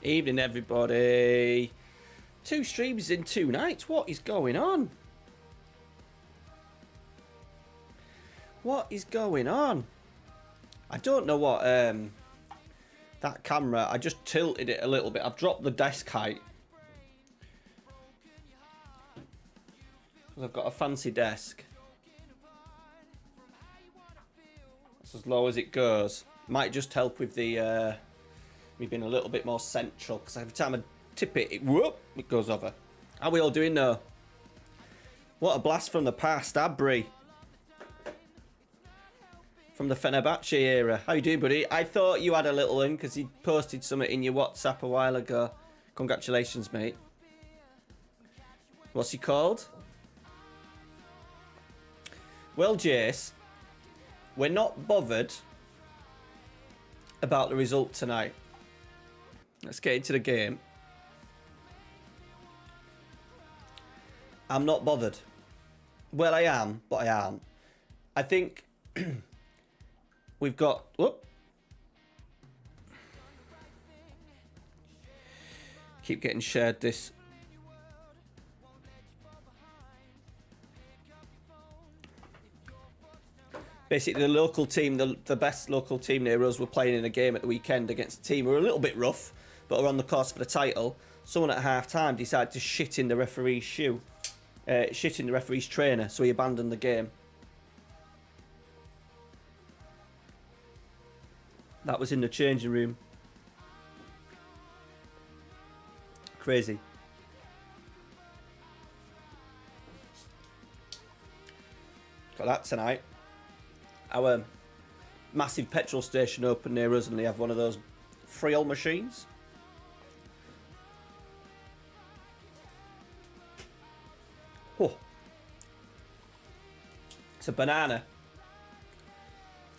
Evening, everybody. 2 streams in 2 nights. What is going on? What is going on? I don't know what that camera. I just tilted it a little bit. I've dropped the desk height. I've got a fancy desk. That's as low as it goes. Might just help with the me being a little bit more central, because every time I tip it, it goes over. How are we all doing though? What a blast from the past, Abri. From the Fenerbahce era. How you doing, buddy? I thought you had a little one because you posted something in your WhatsApp a while ago. Congratulations, mate. What's he called? Well, Jace, we're not bothered about the result tonight. Let's get into the game. I'm not bothered. Well, I am, but I aren't. I think we've got... Whoop. Keep getting shared this. Basically, the local team, the best local team near us, were playing in a game at the weekend against a team who were a little bit rough, but are on the course for the title. Someone at half-time decided to shit in the referee's shoe. Shit in the referee's trainer, so he abandoned the game. That was in the changing room. Crazy. Got that tonight. Our massive petrol station open near us, and they have one of those Friel machines. Oh. It's a banana.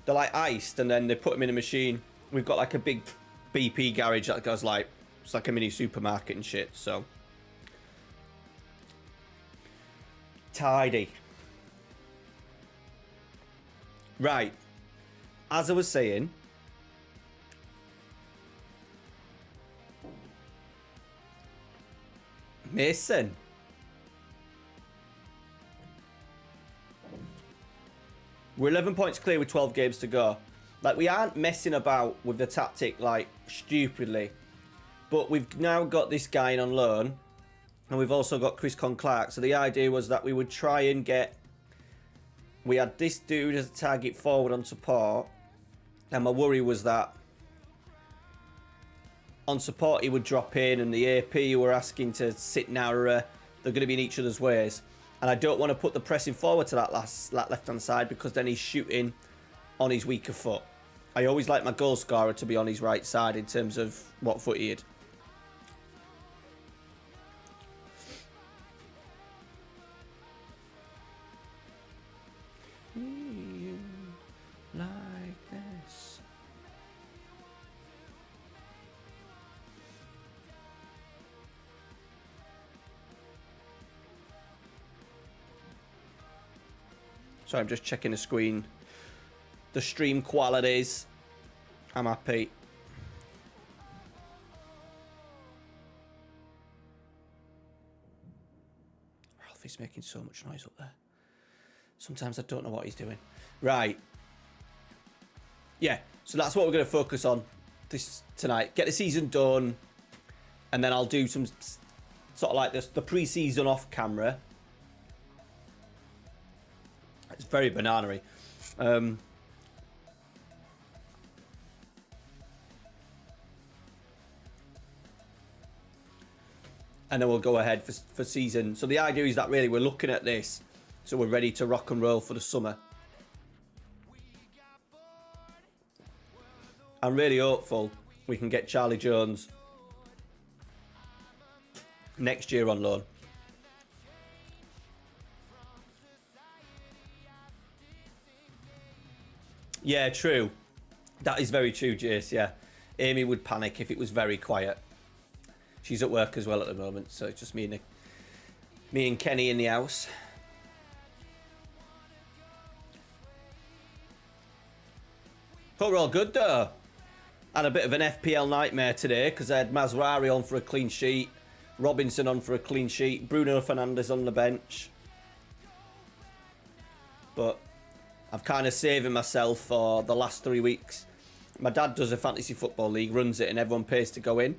They're like iced, and then they put them in a machine. We've got like a big BP garage that goes like, it's like a mini supermarket and shit, so. Tidy. Right. As I was saying, Mason. We're 11 points clear with 12 games to go. Like, we aren't messing about with the tactic, like, stupidly. But we've now got this guy in on loan. And we've also got Chris Clark. So the idea was that we would try and get... We had this dude as a target forward on support. And my worry was that on support he would drop in, and the AP who were asking to sit narrower, they're going to be in each other's ways. And I don't want to put the pressing forward to that left-hand side, because then he's shooting on his weaker foot. I always like my goal scorer to be on his right side in terms of what foot he had. Like this. So I'm just checking the screen. The stream qualities. I'm happy. Ralphie's making so much noise up there. Sometimes I don't know what he's doing. Right. Yeah, so that's what we're going to focus on this tonight. Get the season done. And then I'll do some sort of like this, the pre-season off camera. It's very banana-y. And then we'll go ahead for season. So the idea is that really we're looking at this, so we're ready to rock and roll for the summer. I'm really hopeful we can get Charlie Jones next year on loan. Yeah, true. That is very true, Jace, yeah. Amy would panic if it was very quiet. She's at work as well at the moment, so it's just me and Kenny in the house. Hope we're all good though. had a bit of an FPL nightmare today because I had Mazraoui on for a clean sheet, Robinson on for a clean sheet, Bruno Fernandes on the bench. But I'm kind of saving myself for the last 3 weeks. My dad does a fantasy football league, runs it, and everyone pays to go in.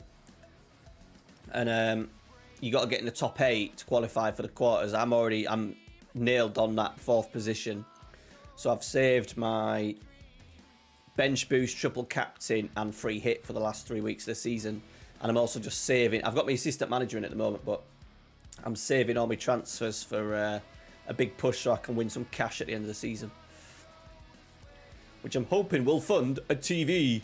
And you got to get in the top 8 to qualify for the quarters. I'm nailed on that 4th position. So I've saved my bench boost, triple captain, and free hit for the last 3 weeks of the season. And I'm also just saving. I've got my assistant manager in at the moment, but I'm saving all my transfers for a big push so I can win some cash at the end of the season. Which I'm hoping will fund a TV.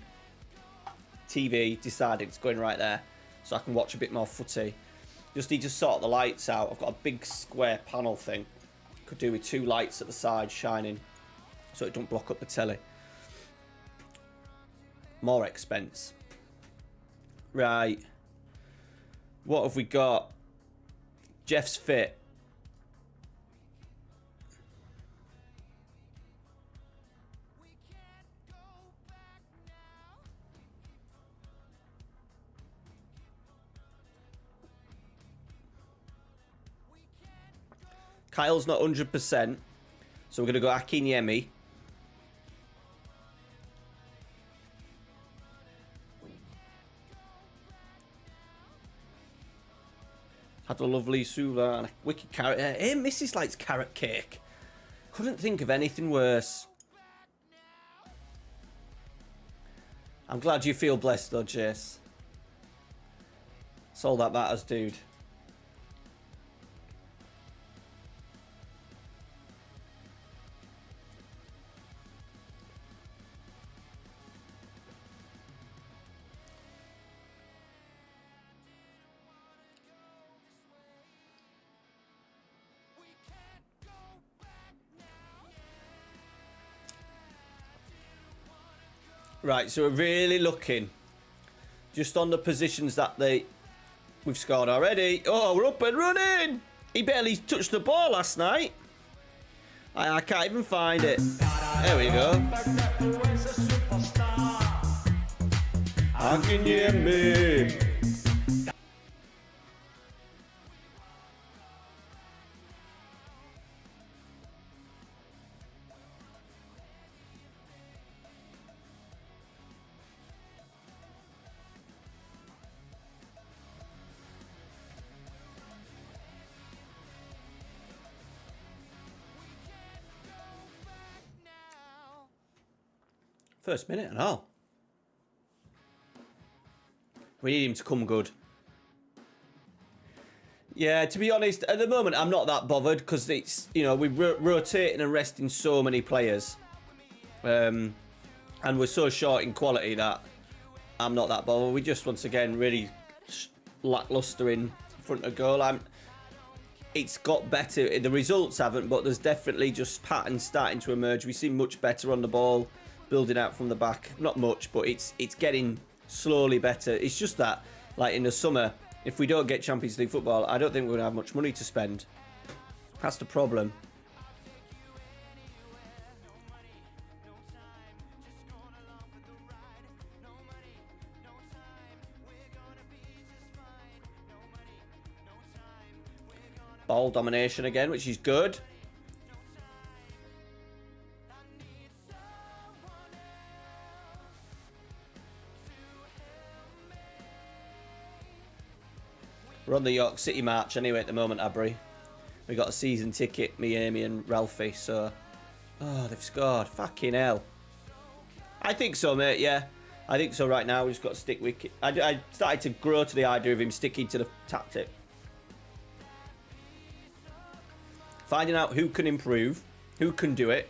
TV, decided it's going right there. So I can watch a bit more footy. Just need to sort the lights out. I've got a big square panel thing. Could do with 2 lights at the side shining so it don't block up the telly. More expense. Right. What have we got? Jeff's fit. Kyle's not 100%, so we're going to go Akinyemi. Had a lovely Sula and a wicked carrot. Hey, Mrs. likes carrot cake. Couldn't think of anything worse. I'm glad you feel blessed though, Jace. That's all that matters, dude. Right, so we're really looking just on the positions that we've scored already. Oh, we're up and running. He barely touched the ball last night. I can't even find it. There we go. How can you hear me? First minute and all. We need him to come good. Yeah, to be honest, at the moment I'm not that bothered because it's, you know, we're rotating and resting so many players. And we're so short in quality that I'm not that bothered. We just, once again, really lackluster in front of goal. It's got better. The results haven't, but there's definitely just patterns starting to emerge. We seem much better on the ball. Building out from the back, not much, but it's getting slowly better. It's just that, like in the summer, if we don't get Champions League football, I don't think we're going to have much money to spend. That's the problem. Ball domination again, which is good. We're on the York City march anyway at the moment, Abri. We got a season ticket, me, Amy and Ralphie, so... Oh, they've scored. Fucking hell. I think so, mate, yeah. I think so right now. We've just got to stick with... I started to grow to the idea of him sticking to the tactic. Finding out who can improve, who can do it,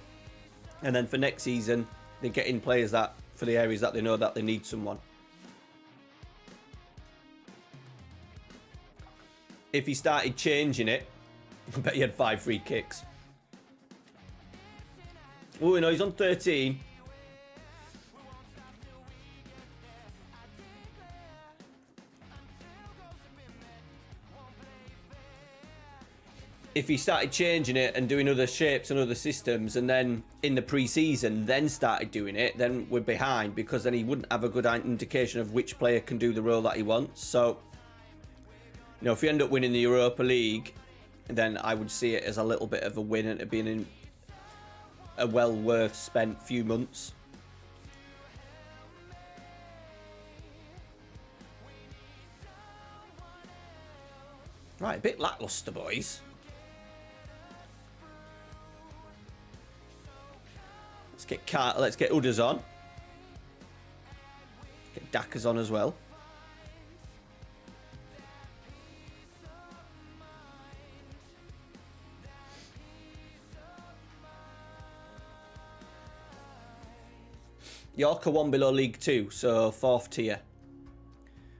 and then for next season, they're getting players that, for the areas that they know that they need someone. If he started changing it, I bet he had 5 free kicks. Oh, no, he's on 13. if he started changing it and doing other shapes and other systems, and then in the pre-season then started doing it, then we're behind, because then he wouldn't have a good indication of which player can do the role that he wants. So, you know, if we end up winning the Europa League, then I would see it as a little bit of a win and it being in a well worth spent few months. Right, a bit lackluster, boys. Let's get Udders on. Get Dackers on as well. York are one below League 2, so 4th tier.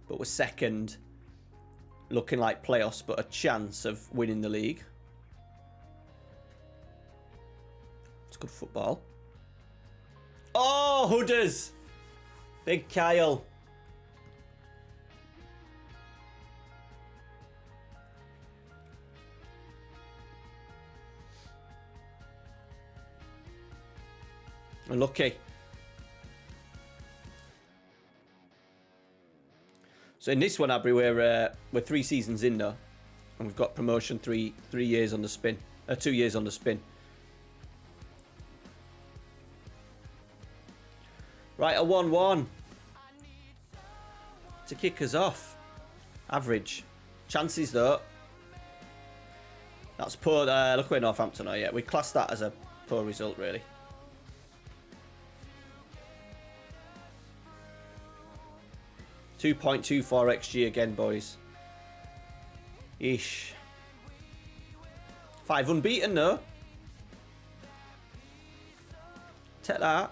But we're 2nd, looking like playoffs, but a chance of winning the league. It's good football. Oh, Hooders! Big Kyle. Unlucky. So in this one, Abby, we're 3 seasons in now, and we've got promotion 3 years on the spin, 2 years on the spin. Right, a 1-1 to kick us off. Average chances though. That's poor. Look where Northampton are. Yeah, we class that as a poor result, really. .24 XG again, boys. Ish. 5 unbeaten, no? Take that.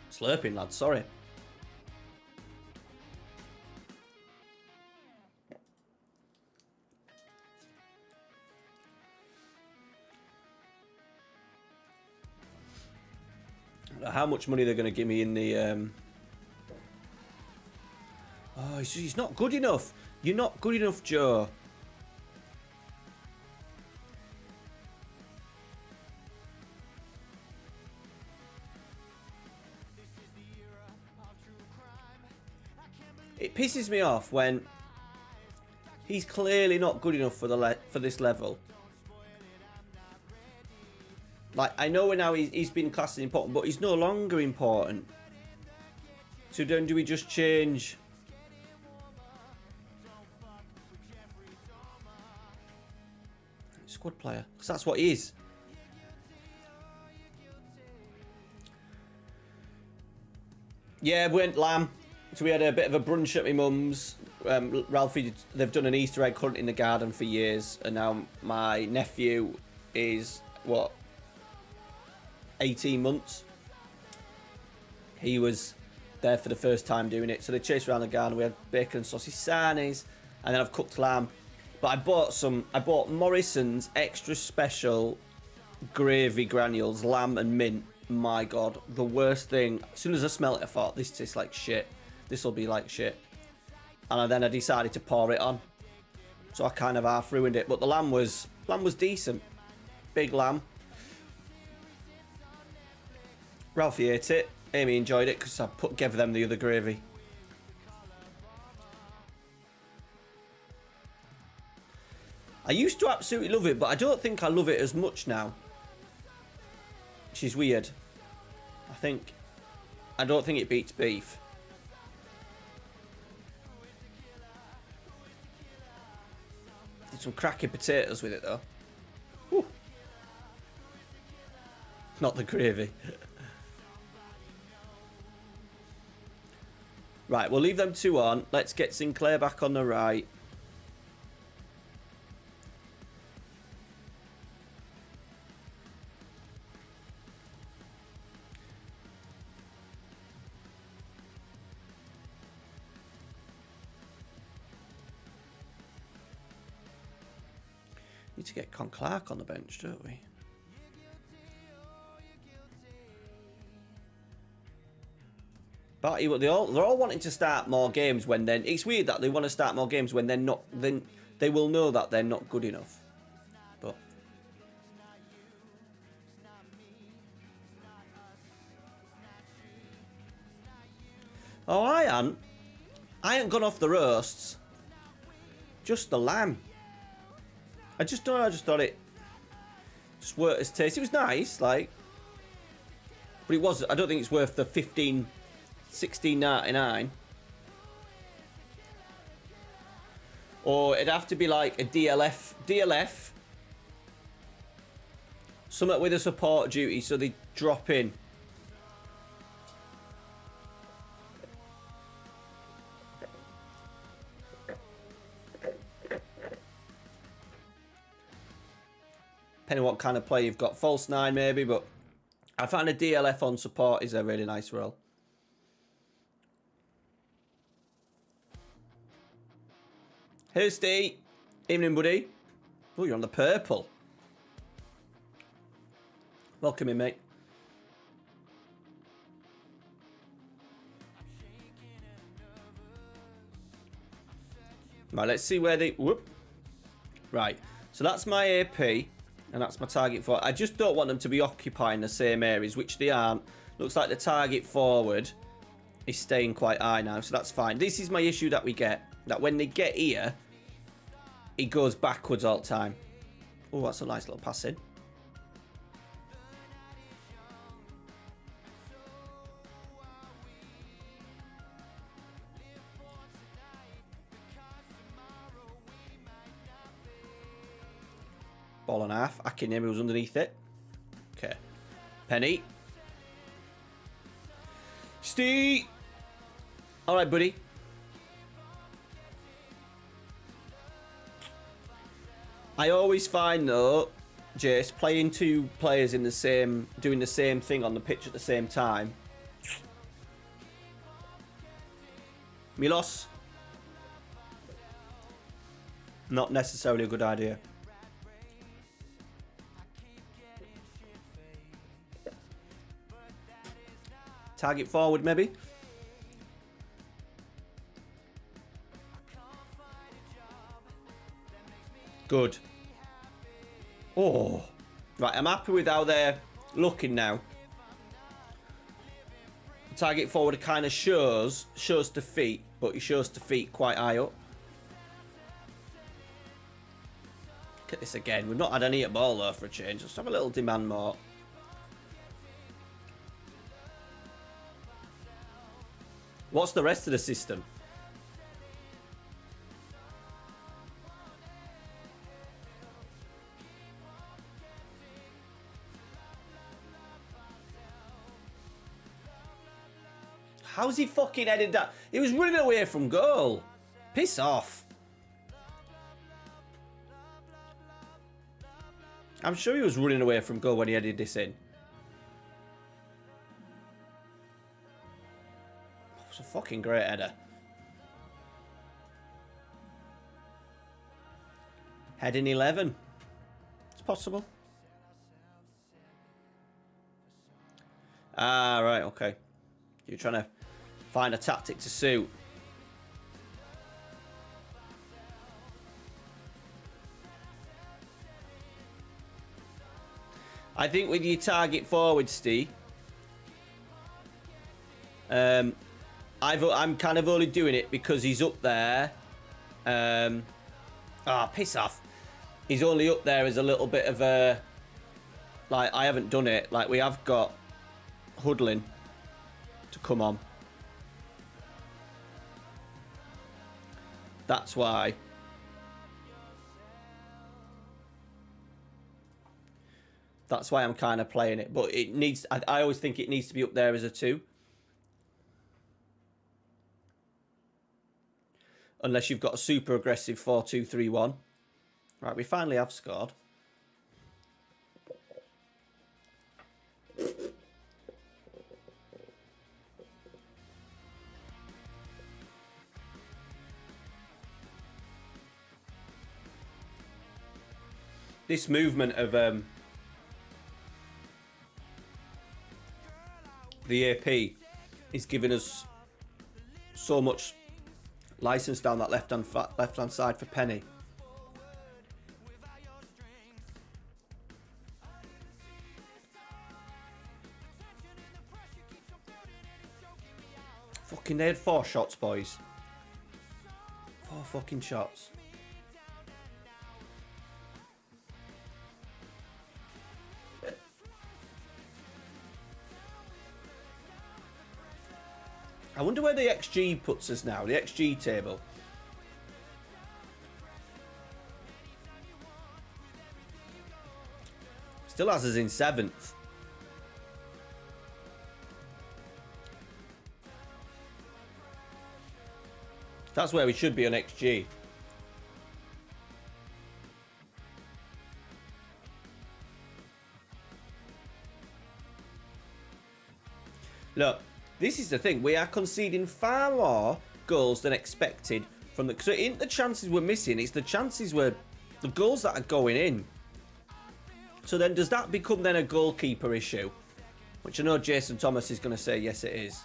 Slurping, lads, sorry. How much money they're going to give me in the... Oh, he's not good enough. You're not good enough, Joe. It pisses me off when he's clearly not good enough for this level. Like, I know now he's been classed as important, but he's no longer important. So then do we just change? Squad player, because that's what he is. Yeah, we went lamb. So we had a bit of a brunch at my mum's. Ralphie, they've done an Easter egg hunt in the garden for years, and now my nephew is, what, 18 months. He was there for the first time doing it. So they chased around the garden. We had bacon and sausage sarnies, and then I've cooked lamb. But I bought Morrison's extra special gravy granules, lamb and mint. My God, the worst thing. As soon as I smelled it, I thought, this tastes like shit. This will be like shit. And then I decided to pour it on. So I kind of half ruined it. But the lamb was decent. Big lamb. Ralphie ate it. Amy enjoyed it because gave them the other gravy. I used to absolutely love it, but I don't think I love it as much now. Which is weird. I don't think it beats beef. Did some cracking potatoes with it though. Whew. Not the gravy. Right, we'll leave them 2 on. Let's get Sinclair back on the right. Need to get Con Clark on the bench, don't we? But they're all wanting to start more games when then it's weird that they want to start more games when they're not. Then they will know that they're not good enough. But oh, I ain't gone off the roasts. Just the lamb. I just thought it just worked as taste. It was nice, like, but it was. I don't think it's worth the 16.99. Or it'd have to be like a DLF. Something with a support duty, so they drop in. Depending what kind of play you've got. False 9 maybe, but I find a DLF on support is a really nice role. Hey Steve. Evening, buddy. Oh, you're on the purple. Welcome in, mate. Right, let's see where they... Whoop. Right, so that's my AP, and that's my target forward. I just don't want them to be occupying the same areas, which they aren't. Looks like the target forward is staying quite high now, so that's fine. This is my issue that we get, that when they get here, it goes backwards all the time. Oh, that's a nice little pass in. Ball and a half. Akinemi was underneath it. Okay. Penny. Steve. All right, buddy. I always find, though, Jace, playing two players in the same, doing the same thing on the pitch at the same time. Milos. Not necessarily a good idea. Target forward, maybe. Good. Oh. Right, I'm happy with how they're looking now. Target forward kind of shows defeat, but he shows defeat quite high up. Look at this again. We've not had any at ball, though, for a change. Let's have a little demand more. What's the rest of the system? How's he fucking headed that? He was running away from goal. Piss off. I'm sure he was running away from goal when he headed this in. It's a fucking great header. Heading 11. It's possible. Ah, right, okay. You're trying to find a tactic to suit. I think with your target forward, Steve, I'm kind of only doing it because he's up there. Piss off. He's only up there as a little bit of a... Like, I haven't done it. Like, we have got huddling to come on. That's why. That's why I'm kind of playing it. But it needs... I always think it needs to be up there as a 2. Unless you've got a super aggressive 4-2-3-1. Right, we finally have scored. This movement of the AP is giving us so much license down that left-hand side for Penny. Fucking, they had 4 shots, boys. 4 fucking shots. I wonder where the XG puts us now, the XG table. Still has us in 7th. That's where we should be on XG. Look, this is the thing. We are conceding far more goals than expected from the. So it ain't the chances we're missing. It's the chances the goals that are going in. So then, does that become then a goalkeeper issue? Which I know Jason Thomas is going to say yes, it is.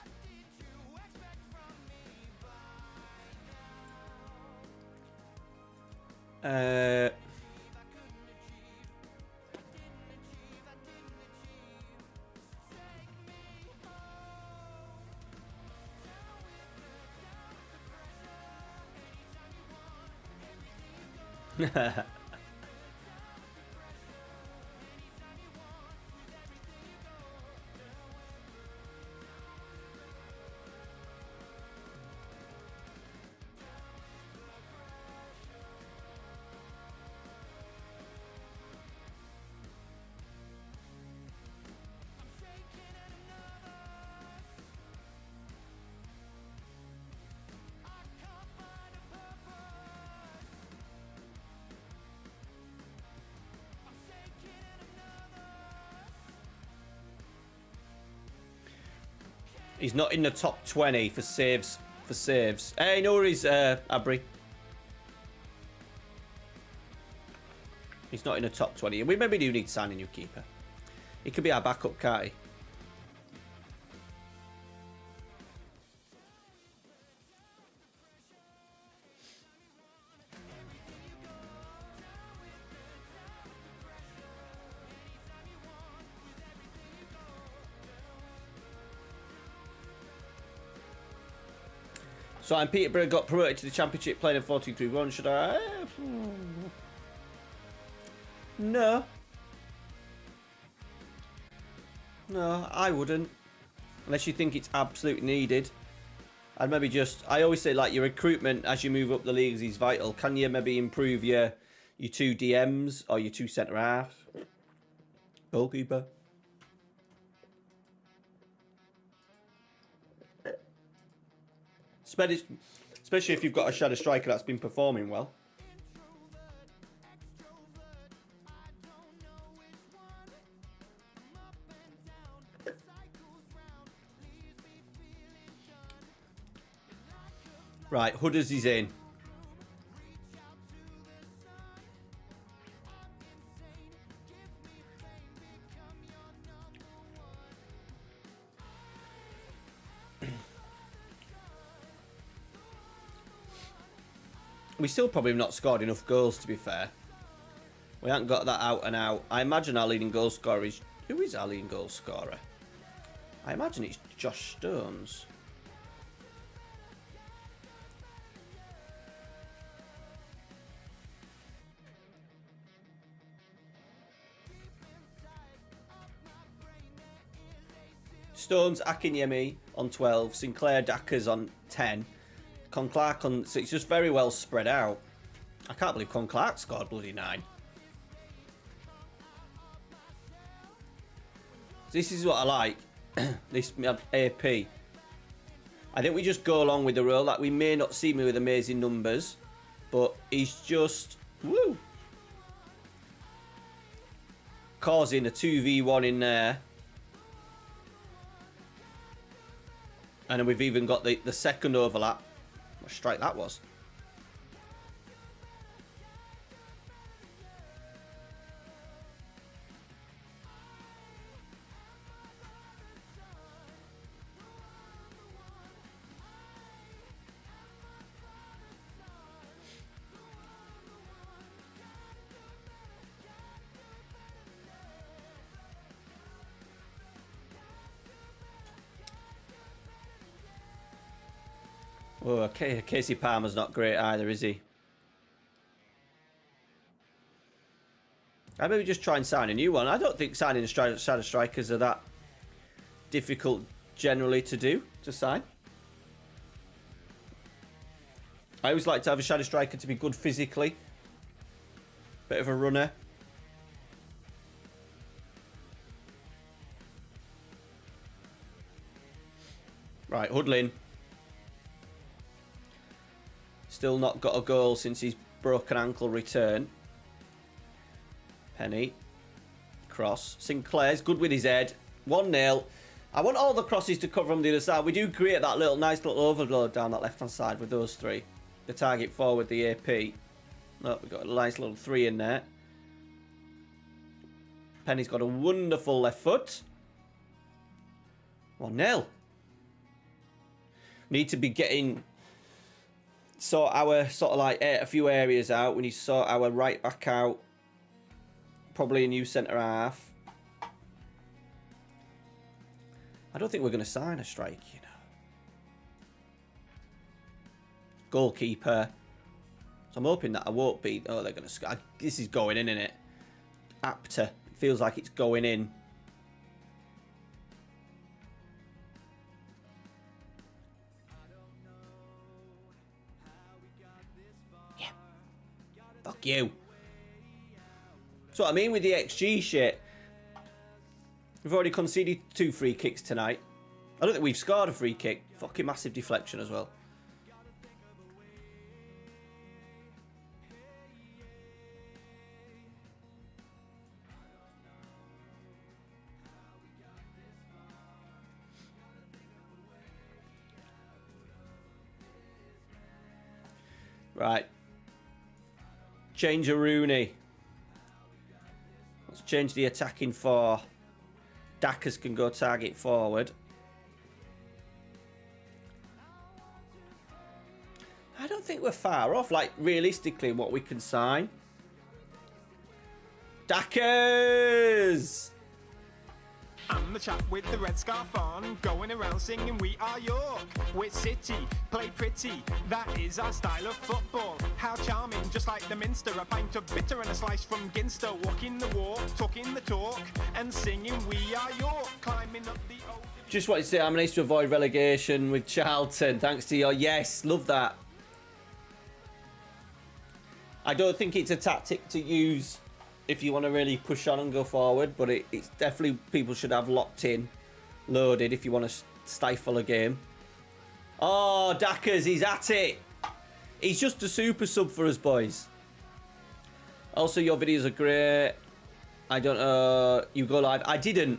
He's not in the top 20 for saves. Hey, no worries, Abri. He's not in the top 20. We maybe do need to sign a new keeper. He could be our backup, can't he? So I'm Peterborough, got promoted to the Championship, playing in 14-3-1. Should I? No. No, I wouldn't. Unless you think it's absolutely needed. I'd maybe just... I always say, like, your recruitment as you move up the leagues is vital. Can you maybe improve your 2 DMs or your 2 centre-halves? Goalkeeper. Especially if you've got a shadow striker that's been performing well. Right, Hudders is in. We still probably have not scored enough goals, to be fair. We haven't got that out and out. I imagine our leading goal scorer is... Who is our leading goal scorer? I imagine it's Josh Stones. Stones, Akinyemi on 12. Sinclair Dackers on 10. Con Clark on... So it's just very well spread out. I can't believe Con Clark scored bloody 9. This is what I like. This AP. I think we just go along with the role. Like, we may not see me with amazing numbers, but he's just... Woo! Causing a 2v1 in there. And then we've even got the second overlap. What strike that was. Oh, okay. Casey Palmer's not great either, is he? I maybe just try and sign a new one. I don't think signing shadow strikers are that difficult generally to sign. I always like to have a shadow striker to be good physically. Bit of a runner. Right, Hoodlin. Still not got a goal since his broken ankle return. Penny. Cross. Sinclair's good with his head. 1-0. I want all the crosses to cover on the other side. We do create that nice little overload down that left-hand side with those three. The target forward, the AP. Look, we've got a nice little 3 in there. Penny's got a wonderful left foot. 1-0. Need to be getting... Sort our sort of like a few areas out. We need to sort our right back out. Probably a new centre half. I don't think we're going to sign a strike, you know. Goalkeeper. So I'm hoping that I won't be... Oh, they're going to... This is going in, isn't it? Apter. It feels like it's going in. Yeah. Fuck you. That's what I mean with the XG shit. We've already conceded 2 free kicks tonight. I don't think we've scored a free kick. Fucking massive deflection as well. Right. Change a Rooney. Let's change the attacking 4. Dackers can go target forward. I don't think we're far off, like, realistically, what we can sign. Dackers! I'm the chap with the red scarf on, going around singing we are York. We're City, play pretty, that is our style of football. How charming, just like the Minster, a pint of bitter and a slice from Ginster. Walking the walk, talking the talk, and singing we are York. Climbing up the old... Just wanted to say I managed to avoid relegation with Charlton, thanks to your... Yes, love that. I don't think it's a tactic to use if you want to really push on and go forward, but it's definitely people should have locked in, loaded if you want to stifle a game. Oh, Dackers, he's at it. He's just a super sub for us, boys. Also, your videos are great. I don't know, you go live. I didn't.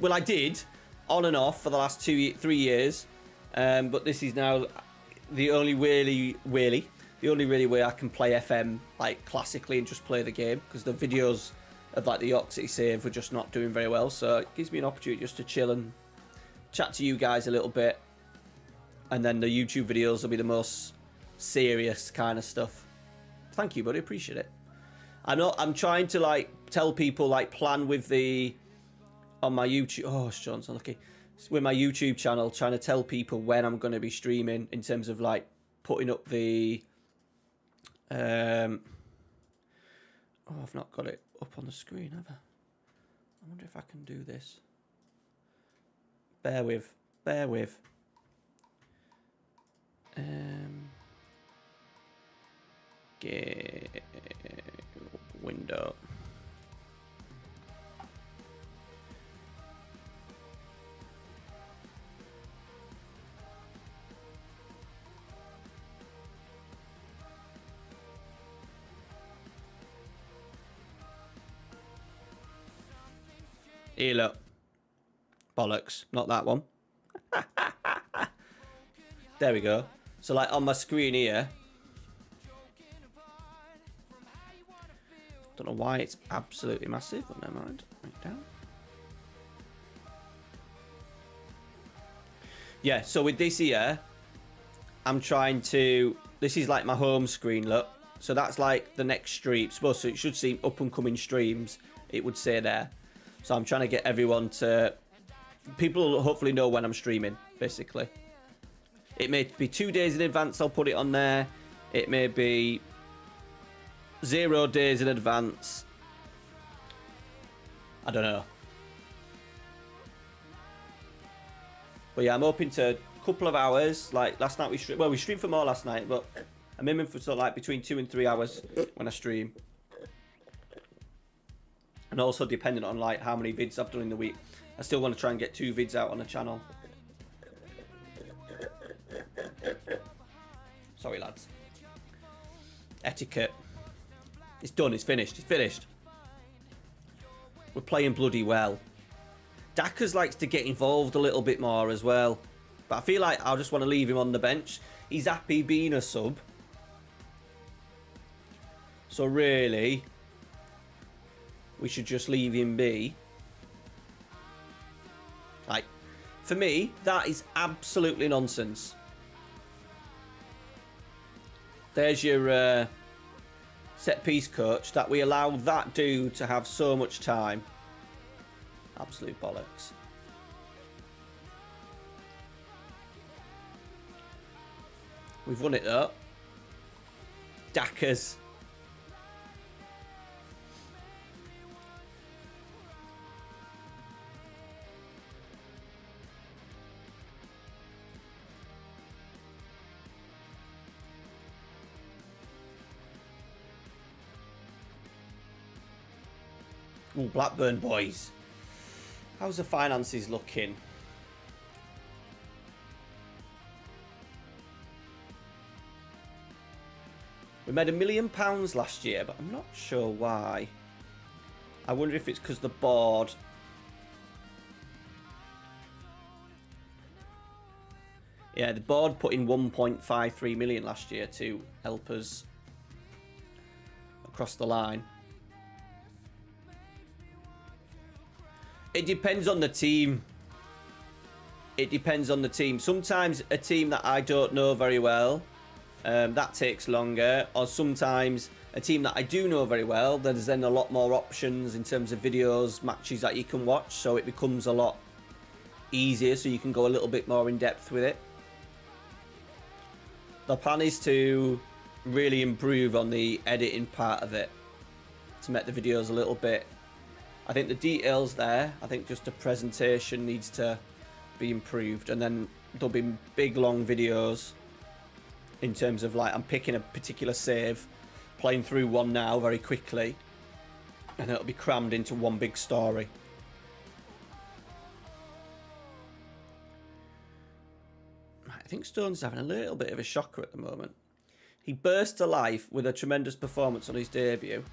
Well, I did, on and off for the last 3 years, but this is now the only really way I can play FM like classically and just play the game, because the videos of like the York City save were just not doing very well. So it gives me an opportunity just to chill and chat to you guys a little bit, and then the YouTube videos will be the most serious kind of stuff. Thank you, buddy. Appreciate it. I'm trying to like tell people, like, plan with the on my YouTube. Oh, Sean's unlucky. With my YouTube channel, trying to tell people when I'm going to be streaming in terms of like putting up the. Oh, I've not got it up on the screen, have I? I wonder if I can do this. Bear with. Get window. Here, look. Bollocks. Not that one. There we go. So, like, on my screen here. Don't know why it's absolutely massive, but never mind. Right down. Yeah, so with this here, I'm trying to... This is like my home screen, look. So that's like the next stream. Supposed to, it should see up and coming streams. It would say there. So I'm trying to get everyone to... People hopefully know when I'm streaming, basically. It may be 2 days in advance I'll put it on there. It may be 0 days in advance. I don't know. But yeah, I'm hoping to a couple of hours. Like last night we streamed for more last night, but I'm aiming for sort of like between 2 and 3 hours when I stream. And also depending on like how many vids I've done in the week. I still want to try and get 2 vids out on the channel. Sorry lads. Etiquette. It's done, it's finished, it's finished. We're playing bloody well. Dackers likes to get involved a little bit more as well. But I feel like I just want to leave him on the bench. He's happy being a sub. So really, we should just leave him be. Like, for me, that is absolutely nonsense. There's your set-piece coach, that we allow that dude to have so much time. Absolute bollocks. We've won it though. Dackers. Ooh, Blackburn boys. How's the finances looking? We made £1 million last year, but I'm not sure why. I wonder if it's because the board... Yeah, the board put in 1.53 million last year to help us across the line. It depends on the team. It depends on the team. Sometimes a team that I don't know very well, that takes longer. Or sometimes a team that I do know very well, there's then a lot more options in terms of videos, matches that you can watch. So it becomes a lot easier, so you can go a little bit more in depth with it. The plan is to really improve on the editing part of it, to make the videos a little bit... I think the details there, I think just the presentation needs to be improved, and then there'll be big long videos in terms of like I'm picking a particular save, playing through one now very quickly, and it'll be crammed into one big story. I think Stone's having a little bit of a shocker at the moment. He burst to life with a tremendous performance on his debut.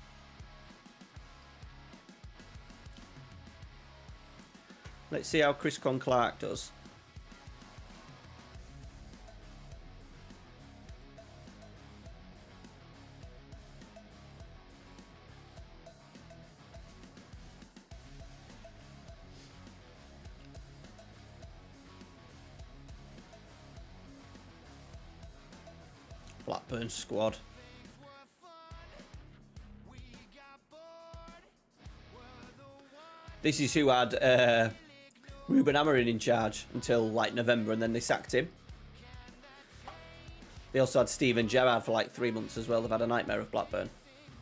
Let's see how Chris Clark does. Blackburn squad. This is who had Ruben Amorim in charge until like November, and then they sacked him. They also had Steven Gerrard for like 3 months as well. They've had a nightmare of Blackburn.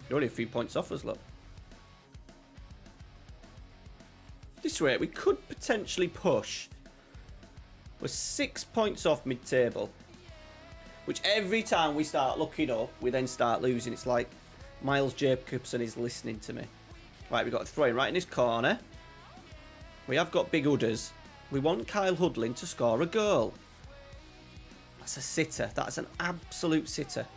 They're only a few points off us, look. This rate, we could potentially push. We're 6 points off mid-table. Which every time we start looking up, we then start losing. It's like Miles Jacobson is listening to me. Right, we've got to throw him right in his corner. We have got big udders. We want Kyle Hudlin to score a goal. That's a sitter. That's an absolute sitter.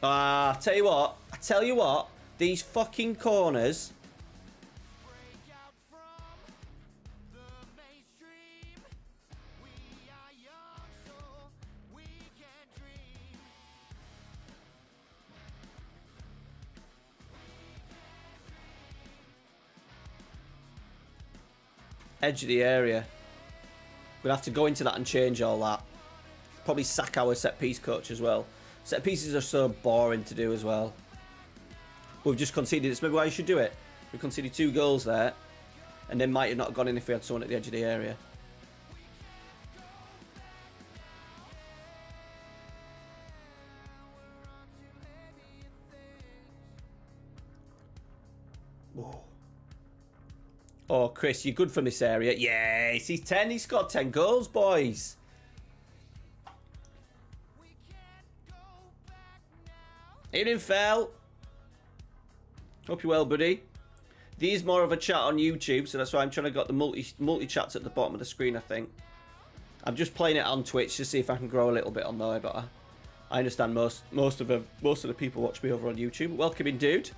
I tell you what, these fucking corners. Edge of the area. We'll have to go into that and change all that. Probably sack our set-piece coach as well. Set-pieces are so boring to do as well. We've just conceded. It's maybe why you should do it. We conceded 2 goals there. and they might have not gone in if we had someone at the edge of the area. Oh, Chris, you're good from this area. Yes, he's 10. He's got 10 goals, boys. Evening, Fel. Hope you're well, buddy. These more of a chat on YouTube, so that's why I'm trying to get the multi chats at the bottom of the screen, I think. I'm just playing it on Twitch to see if I can grow a little bit on there, but I understand most of the people watch me over on YouTube. Welcome in, dude.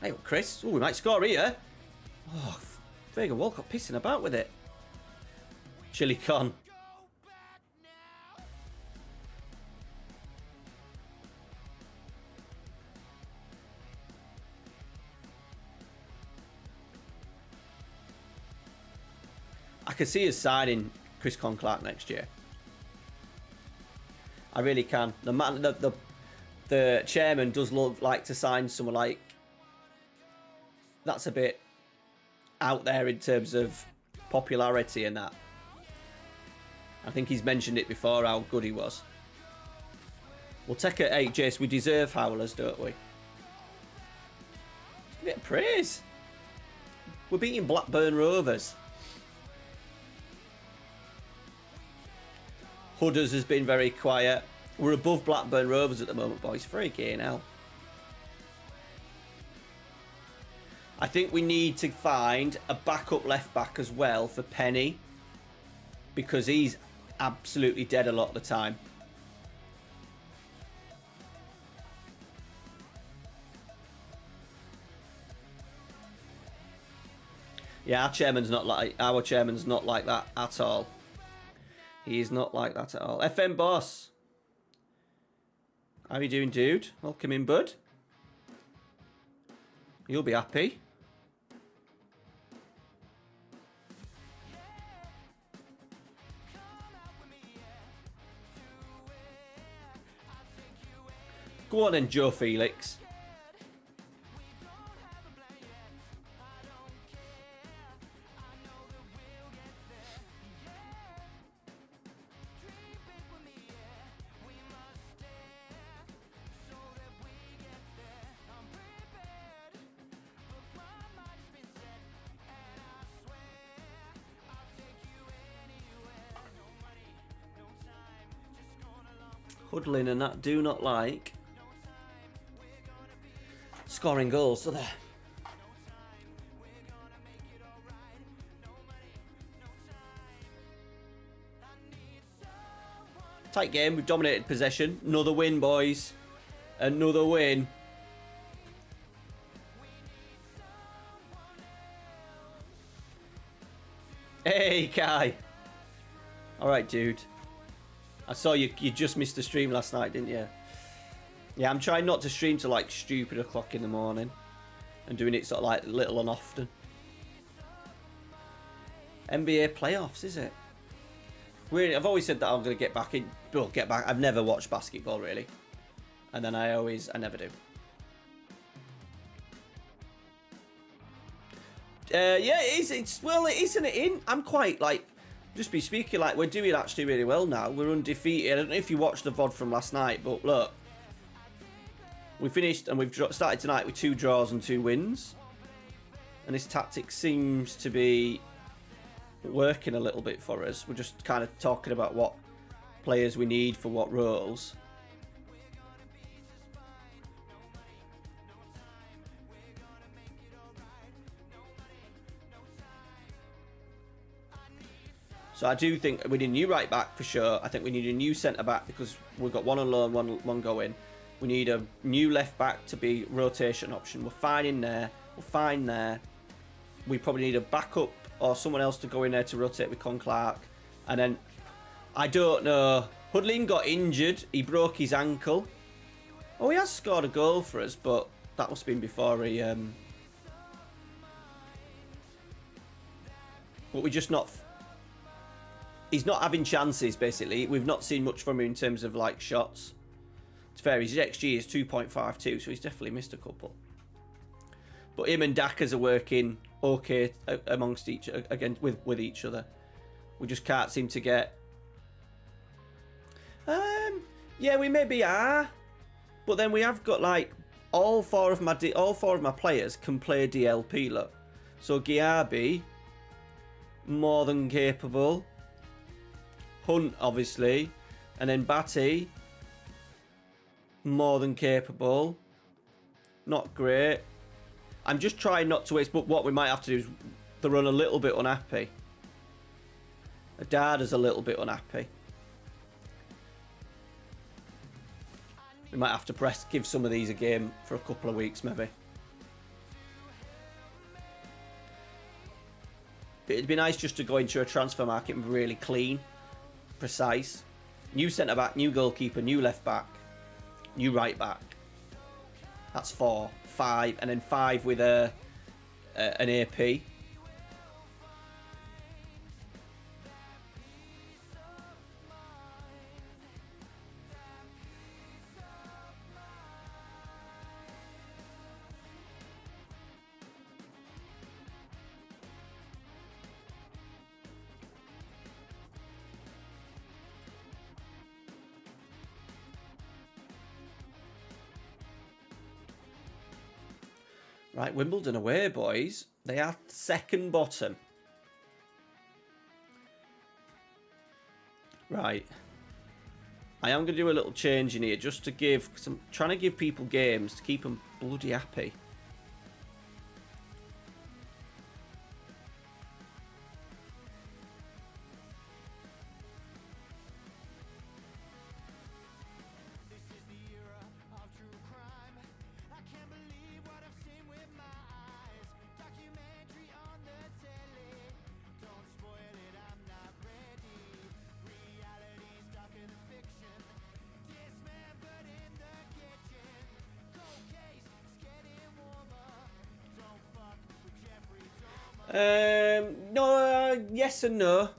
Hey, Chris. Oh, we might score here. Oh, Vega Walcott pissing about with it. Chili con. I can see us signing Chris Clark next year. I really can. The man, the chairman does like to sign someone like. That's a bit out there in terms of popularity and that. I think he's mentioned it before how good he was. We'll take it, hey, Jace, we deserve howlers, don't we? A bit of praise. We're beating Blackburn Rovers. Hudders has been very quiet. We're above Blackburn Rovers at the moment, boys. Freaking hell. I think we need to find a backup left back as well for Penny, because he's absolutely dead a lot of the time. Yeah, our chairman's not like that at all. He is not like that at all. FM Boss. How you doing, dude? Welcome in, bud. You'll be happy. Go on then, Joe Felix. Huddling and that do not like scoring goals, do they? Tight game, we've dominated possession. Another win, boys. Another win. Hey, Kai. Alright, dude. I saw you just missed the stream last night, didn't you? Yeah, I'm trying not to stream till like stupid o'clock in the morning. And doing it sort of like little and often. NBA playoffs, is it? Really, I've always said that I'm going to get back in. Well, get back. I've never watched basketball, really. And then I never do. Yeah, it is. Well, isn't it in? I'm quite like... Just be speaking like we're doing actually really well now. We're undefeated. I don't know if you watched the VOD from last night, but look. We finished and we've started tonight with 2 draws and 2 wins. And this tactic seems to be working a little bit for us. We're just kind of talking about what players we need for what roles. So I do think we need a new right back for sure. I think we need a new centre back because we've got one on loan, one going. We need a new left back to be rotation option. We're fine in there. We're fine there. We probably need a backup or someone else to go in there to rotate with Clark. And then, I don't know. Hudlin got injured. He broke his ankle. Oh, he has scored a goal for us, but that must have been before he... But we're just not... He's not having chances, basically. We've not seen much from him in terms of, like, shots. It's fair. His XG is 2.52, so he's definitely missed a couple. But him and Dackers are working okay amongst with each other. We just can't seem to get. Yeah, we maybe are, but then we have got like all four of my players can play DLP. Look, so Giabi, more than capable. Hunt, obviously, and then Batty, more than capable. Not great. I'm just trying not to waste, but what we might have to do is the run a little bit unhappy. Dada's a little bit unhappy. We might have to give some of these a game for a couple of weeks, maybe. It'd be nice just to go into a transfer market and be really clean, precise. New centre back, new goalkeeper, new left back, new right back. That's 4, 5, and then 5 with an AP. Right, Wimbledon away, boys. They are second bottom. Right. I am going to do a little change in here just to give... Because I'm trying to give people games to keep them bloody happy. No, yes and no.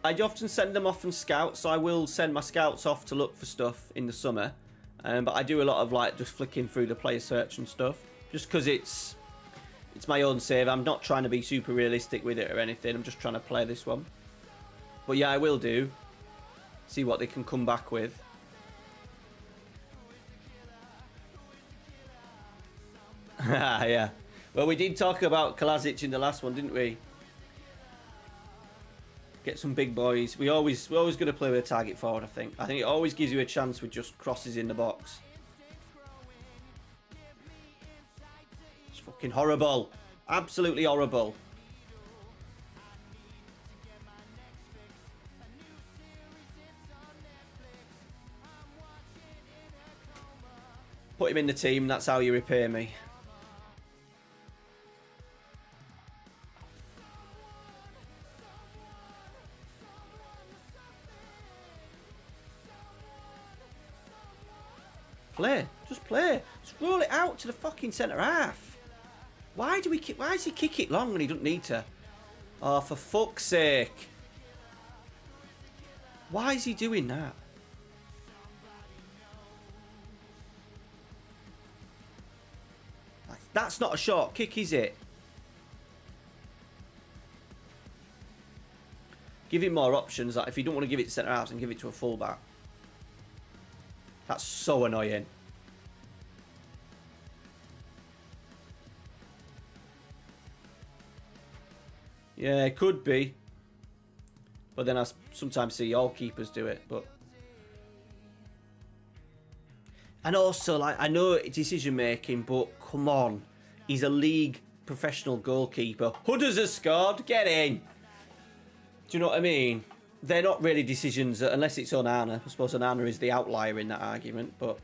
I often send them off on scouts, so I will send my scouts off to look for stuff in the summer. But I do a lot of like just flicking through the player search and stuff, just because it's my own save. I'm not trying to be super realistic with it or anything. I'm just trying to play this one. But yeah, I will do. See what they can come back with. Yeah. Well, we did talk about Kalasic in the last one, didn't we? Get some big boys. We're always going to play with a target forward, I think. I think it always gives you a chance with just crosses in the box. It's fucking horrible. Absolutely horrible. Put him in the team, that's how you repay me. Play. Just play. Just roll it out to the fucking centre half. Why does he kick it long when he doesn't need to? Oh, for fuck's sake. Why is he doing that? That's not a short kick, is it? Give him more options. Like if you don't want to give it to centre half, and give it to a fullback. That's so annoying. Yeah, it could be. But then I sometimes see all keepers do it. But and also, like, I know decision making, but come on. He's a league professional goalkeeper. Hudders has scored. Get in. Do you know what I mean? They're not really decisions, unless it's Onana. I suppose Onana is the outlier in that argument, but...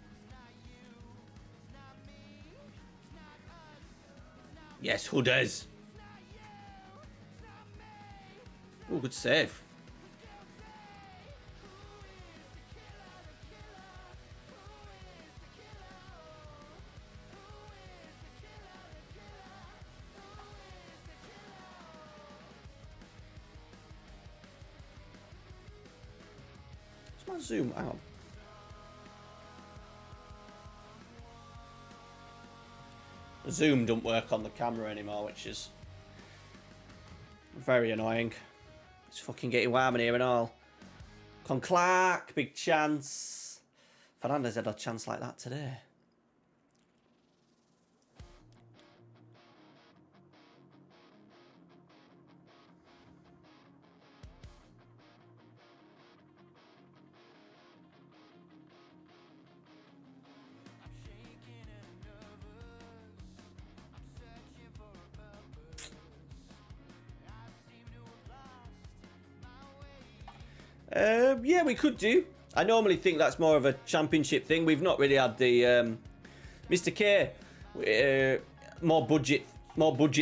Yes, Hudders. Oh, good save. Zoom out. Zoom don't work on the camera anymore, which is very annoying. It's fucking getting warm in here and all. Con Clark, big chance. Fernandez had a chance like that today. Yeah, we could do. I normally think that's more of a championship thing. We've not really had the Mr. K more budget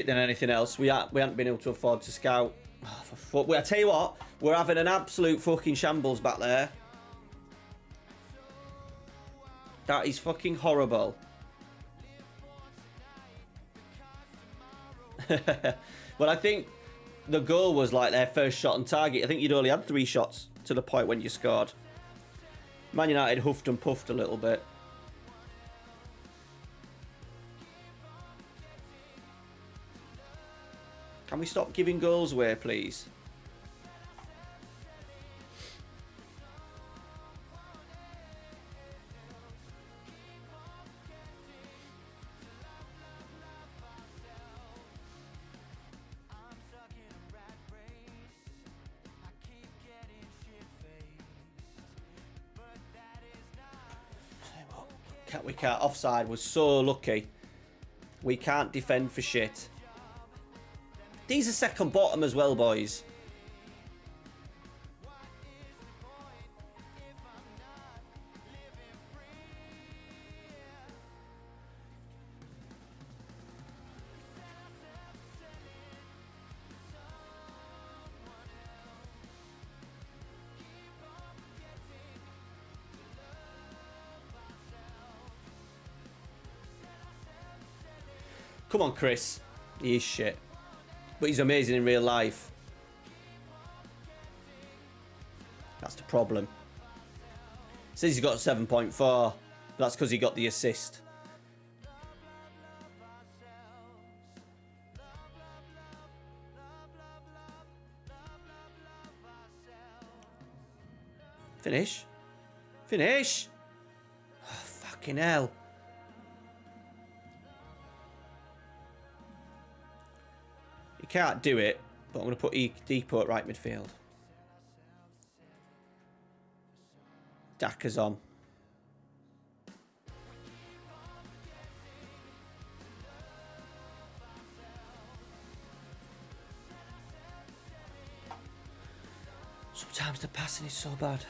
than anything else. We haven't been able to afford to scout. Oh, for fuck. I tell you what, we're having an absolute fucking shambles back there. That is fucking horrible. Well, I think the goal was like their first shot on target. I think you'd only had 3 shots to the point when you scored. Man United huffed and puffed a little bit. Can we stop giving goals away, please? We can't. Offside was so lucky. We can't defend for shit. These are second bottom as well, boys. Come on, Chris. He is shit. But he's amazing in real life. That's the problem. Says he's got 7.4. That's because he got the assist. Finish. Finish. Oh, fucking hell. Can't do it, but I'm going to put Depot at right midfield. Daka's on. Sometimes the passing is so bad.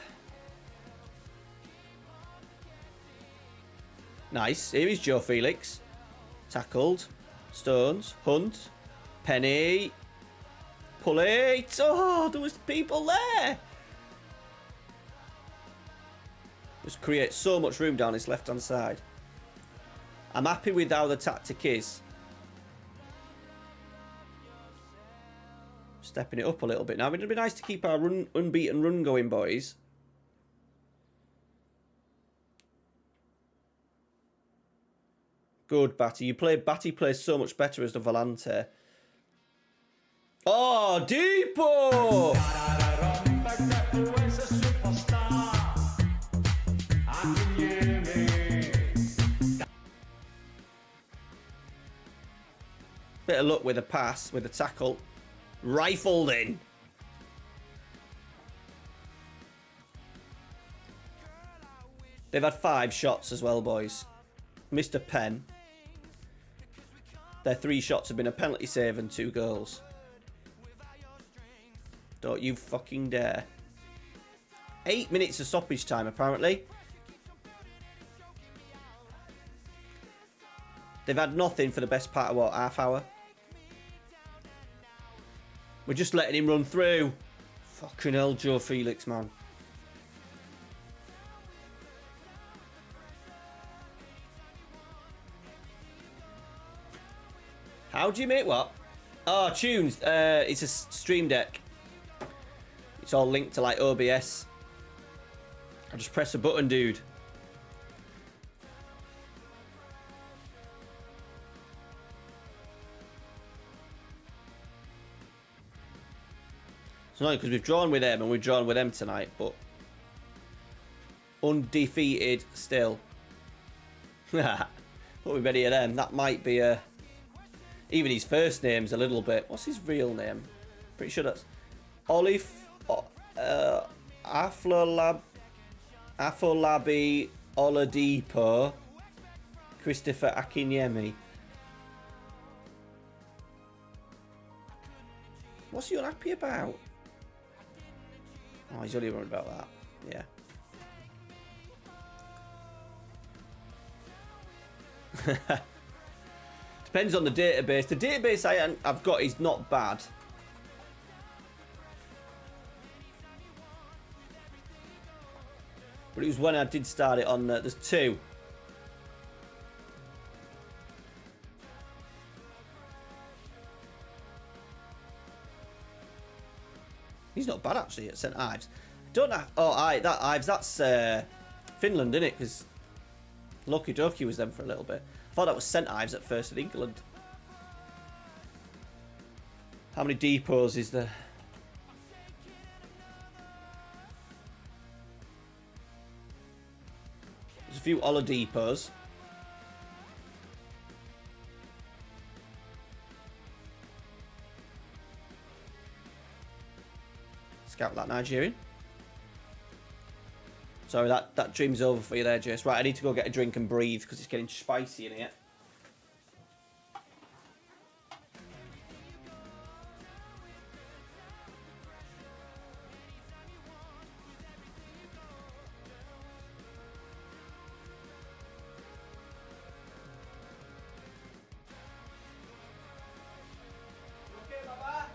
Nice. Here is Joe Felix. Tackled. Stones. Hunt. Penny. Pull it. Oh, there was people there. Just create so much room down his left-hand side. I'm happy with how the tactic is. Stepping it up a little bit now. It'd be nice to keep our unbeaten run going, boys. Good, Batty. Batty plays so much better as the Volante. Oh, Depot! Bit of luck with a pass, with a tackle. Rifled in. They've had 5 shots as well, boys. Mr. Penn. Their 3 shots have been a penalty save and 2 goals. Don't you fucking dare. 8 minutes of stoppage time, apparently. They've had nothing for the best part of, what, half hour? We're just letting him run through. Fucking hell, Joe Felix, man. How do you make what? Oh, tunes. It's a stream deck. It's all linked to like OBS. I just press a button, dude. only because we've drawn with them and we've drawn with them tonight, but undefeated still. Thought we'd better hear them. That might be a... Even his first name's a little bit... What's his real name? Pretty sure that's... Afolabi Oladipo Christopher Akinyemi. What's he unhappy about? Oh, he's only worried about that. Yeah. Depends on the database. The database I've got is not bad. But it was when I did start it on... there's two. He's not bad, actually, at St. Ives. Don't know... Oh, that Ives, that's Finland, isn't it? Because Loki Doki was them for a little bit. I thought that was St. Ives at first in England. How many depots is there? There's a few Oladipo's. Scout that Nigerian. Sorry, that dream's over for you there, Jace. Right, I need to go get a drink and breathe because it's getting spicy in here. Okay, Baba?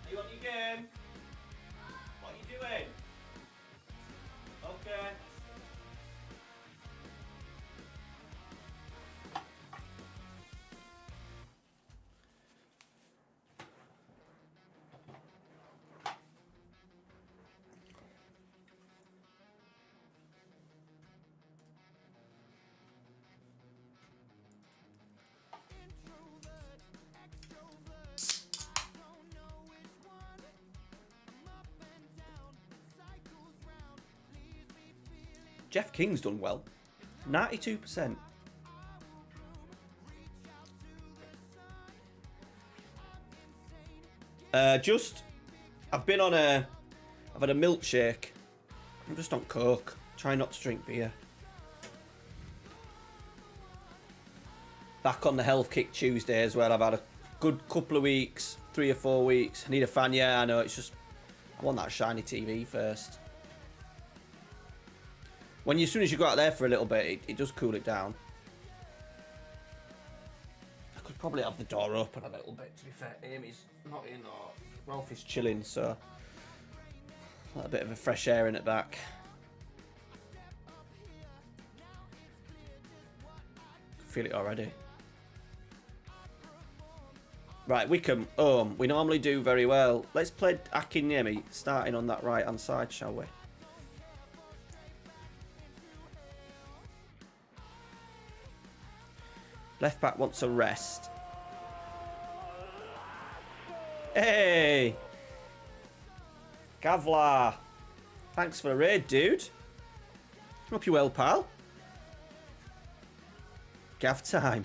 Are you on your game? What are you doing? Okay. Jeff King's done well. 92%. I've had a milkshake. I'm just on Coke. Try not to drink beer. Back on the health kick Tuesday as well. I've had a good couple of weeks, 3 or 4 weeks. I need a fan, yeah, I know. It's just, I want that shiny TV first. As soon as you go out there for a little bit, it does cool it down. I could probably have the door open a little bit, to be fair. Amy's not in, or Ralph is chilling, so a bit of a fresh air in at back. I can feel it already. Right, Wickham, we normally do very well. Let's play Akinyemi, starting on that right-hand side, shall we? Left back wants a rest. Hey! Gavlar. Thanks for the raid, dude. Hope you well, pal. Gav time.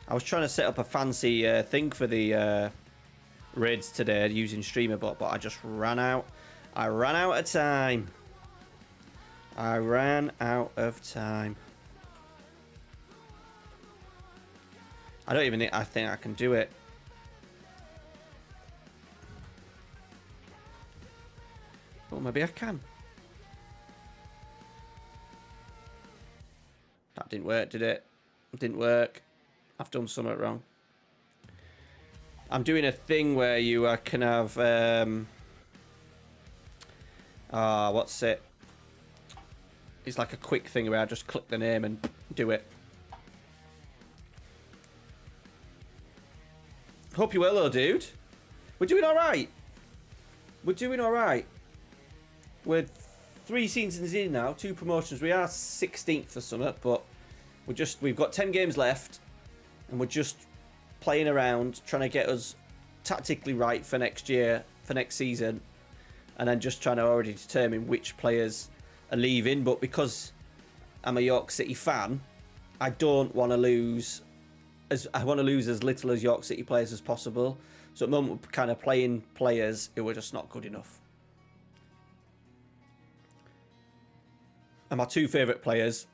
I was trying to set up a fancy thing for the raids today using StreamerBot, but I just ran out. I ran out of time. I don't even think I can do it. Oh, maybe I can. That didn't work, did it? It didn't work. I've done something wrong. I'm doing a thing where you can have... what's it? It's like a quick thing where I just click the name and do it. Hope you're well, though, dude. We're doing all right. We're doing all right. We're 3 seasons in now, 2 promotions. We are 16th for Summit, but we've got 10 games left, and we're just playing around, trying to get us tactically right for next year, for next season, and then just trying to already determine which players are leaving. But because I'm a York City fan, I don't want to lose. I want to lose as little as York City players as possible. So at the moment, we're kind of playing players who are just not good enough. And my two favourite players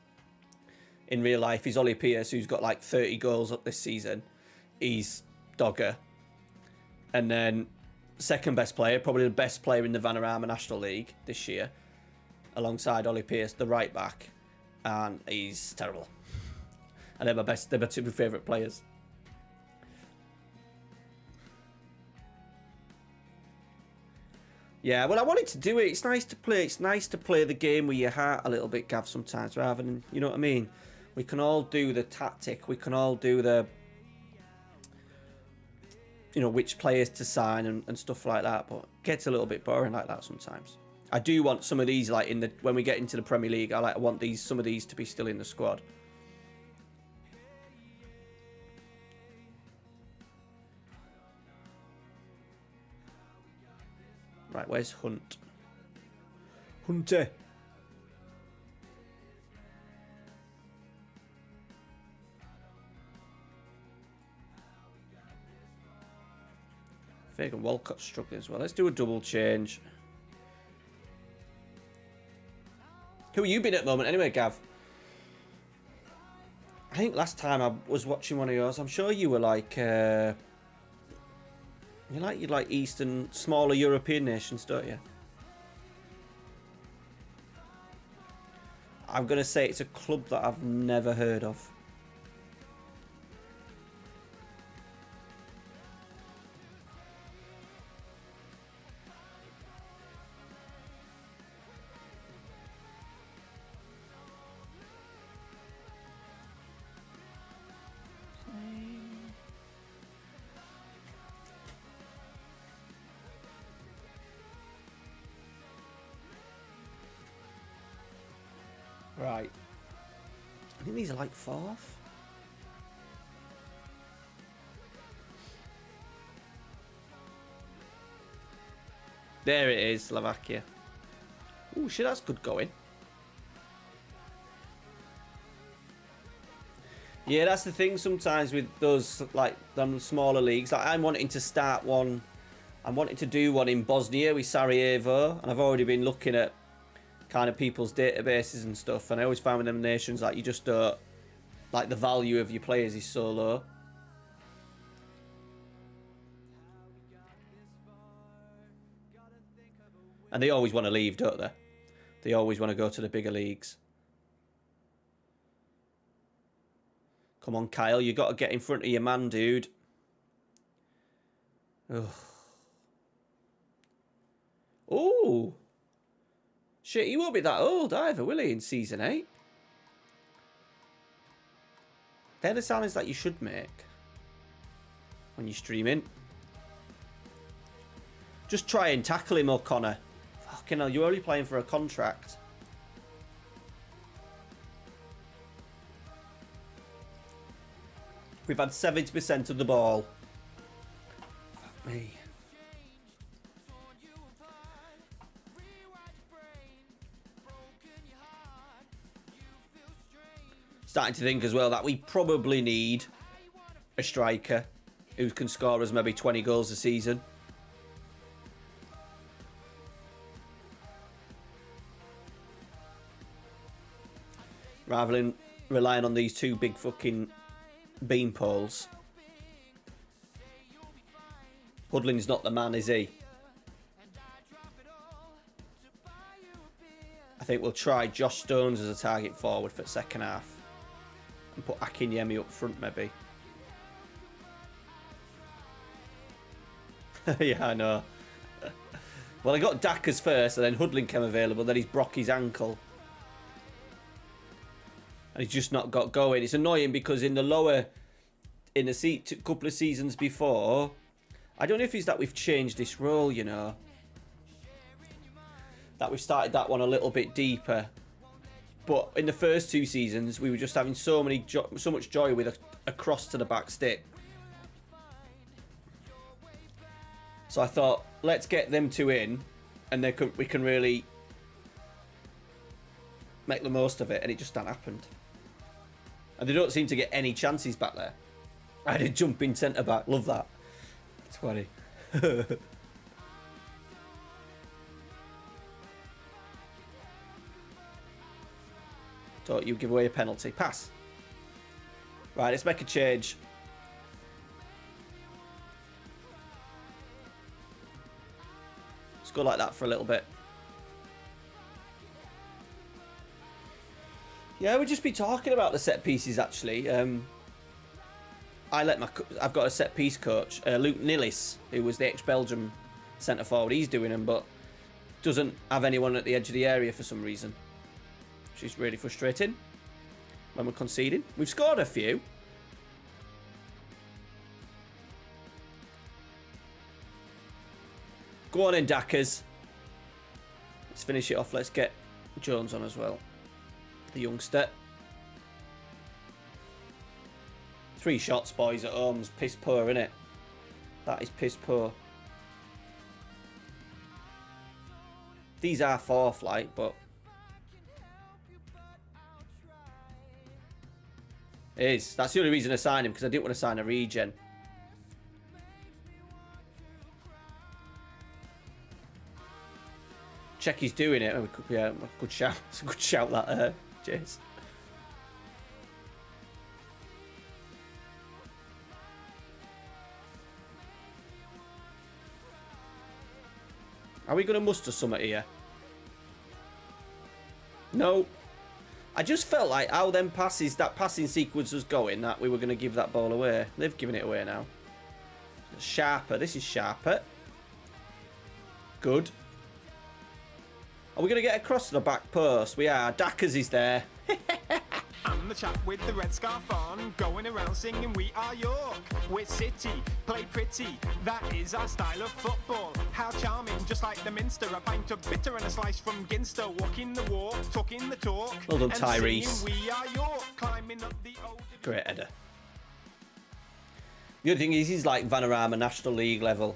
in real life is Ollie Pierce, who's got like 30 goals up this season. He's dogger. And then second best player, probably the best player in the Vanarama National League this year, alongside Ollie Pierce, the right back, and he's terrible. And they're my two favourite players. Yeah, well, I wanted to do it. It's nice to play. It's nice to play the game with your heart a little bit, Gav, sometimes, rather than, you know what I mean? We can all do the tactic. We can all do the, you know, which players to sign and stuff like that. But it gets a little bit boring like that sometimes. I do want some of these, like, when we get into the Premier League, I want some of these to be still in the squad. Right, where's Hunt? Hunter. Fagan Walcott's struggling as well. Let's do a double change. Who are you been at the moment anyway, Gav? I think last time I was watching one of yours, I'm sure you were like... You like Eastern, smaller European nations, don't you? I'm going to say it's a club that I've never heard of. Right. I think these are like fourth. There it is, Slovakia. Ooh, shit, that's good going. Yeah, that's the thing sometimes with those, like, them smaller leagues. Like, I'm wanting to start one. I'm wanting to do one in Bosnia with Sarajevo, and I've already been looking at kind of people's databases and stuff, and I always find with them nations, like, you just don't, like, the value of your players is so low. And they always want to leave, don't they? They always want to go to the bigger leagues. Come on, Kyle, you got to get in front of your man, dude. Ugh. Ooh. Shit, he won't be that old either, will he, in Season 8? They're the sounds that you should make when you're streaming. Just try and tackle him, O'Connor. Fucking hell, you're only playing for a contract. We've had 70% of the ball. Fuck me. Starting to think as well that we probably need a striker who can score us maybe 20 goals a season. Rather than relying on these two big fucking bean poles. Hudlin's not the man, is he? I think we'll try Josh Stones as a target forward for the second half. And put Akinyemi up front, maybe. Yeah, I know. Well, I got Dackers first, and then Hudlin came available. Then he's broke his ankle. And he's just not got going. It's annoying because in the couple of seasons before, I don't know if it's that we've changed this role, you know. That we've started that one a little bit deeper. But in the first two seasons, we were just having so much joy with a cross to the back stick. So I thought, let's get them two in, and we can really make the most of it, and it just hadn't happened. And they don't seem to get any chances back there. I had a jumping centre back. Love that. It's funny. Thought you give away a penalty. Pass. Right, let's make a change. Let's go like that for a little bit. Yeah, we'll just be talking about the set pieces actually. I've got a set piece coach, Luke Nillis, who was the ex-Belgium centre forward. He's doing them, but doesn't have anyone at the edge of the area for some reason, which is really frustrating when we're conceding. We've scored a few. Go on in, Dackers. Let's finish it off. Let's get Jones on as well. The youngster. 3 shots, boys, at home's piss poor, innit? That is piss poor. These are fourth, like, but it is. That's the only reason I signed him, because I didn't want to sign a regen. Check he's doing it. Oh, yeah, good shout. It's a good shout that. Cheers. Are we going to muster something here? No. I just felt like how them passes, that passing sequence was going, that we were going to give that ball away. They've given it away now. Sharper. This is Sharper. Good. Are we going to get across to the back post? We are. Dackers is there. I'm the chap with the red scarf on, going around singing we are York. We're City, play pretty, that is our style of football. How charming, just like the Minster, a pint of bitter and a slice from Ginster. Walking the walk, talking the talk, Well done, and Tyrese. singing we are York, climbing up the old... Great header. The other thing is, he's like Vanarama National League level.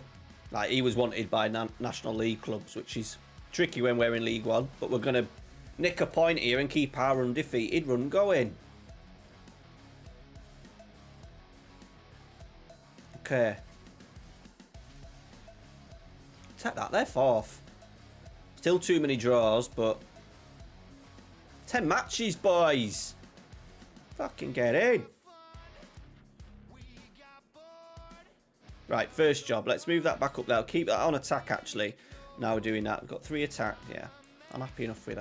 Like, he was wanted by National League clubs, which is tricky when we're in League One. But we're going to nick a point here and keep our undefeated run going. Okay. Take that, they're fourth. Still too many draws, but 10 matches, boys. Fucking get in. Right, first job. Let's move that back up there. I'll keep that on attack, actually. Now we're doing that. We've got 3 attack. Yeah, I'm happy enough with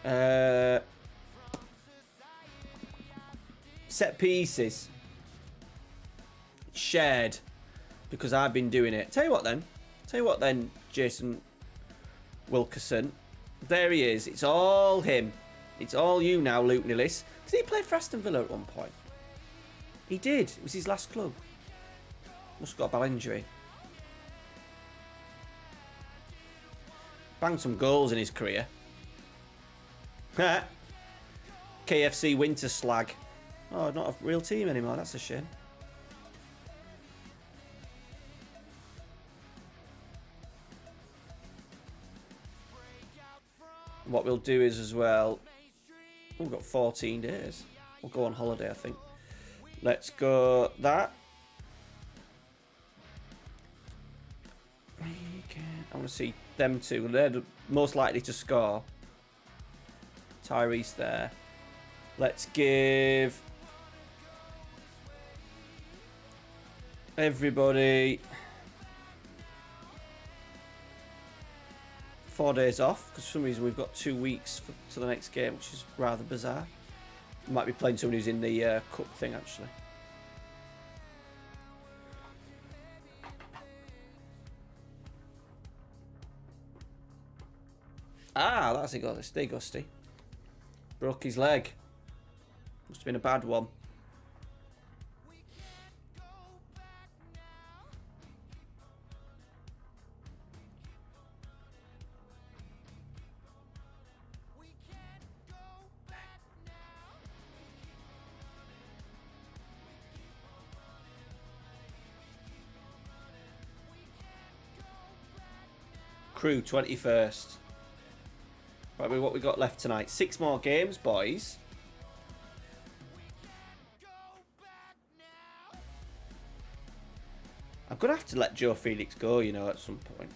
that. Set pieces. Shared. Because I've been doing it. Tell you what then, Jason Wilkerson. There he is. It's all him. It's all you now, Luke Nillis. Did he play for Aston Villa at one point? He did. It was his last club. Must have got a bad injury. Banged some goals in his career. KFC Winter Slag. Oh, not a real team anymore. That's a shame. What we'll do is as well... We've got 14 days. We'll go on holiday, I think. Let's go that. I want to see them two. They're the most likely to score. Tyrese there. Let's give everybody 4 days off, because for some reason we've got 2 weeks to the next game, which is rather bizarre. We might be playing someone who's in the cup thing, actually. Ah, that's it. Got this. Stay gusty. Broke his leg. Must have been a bad one. Crew 21st. Right, what we got left tonight? 6 more games, boys. I'm going to have to let Joe Felix go, you know, at some point.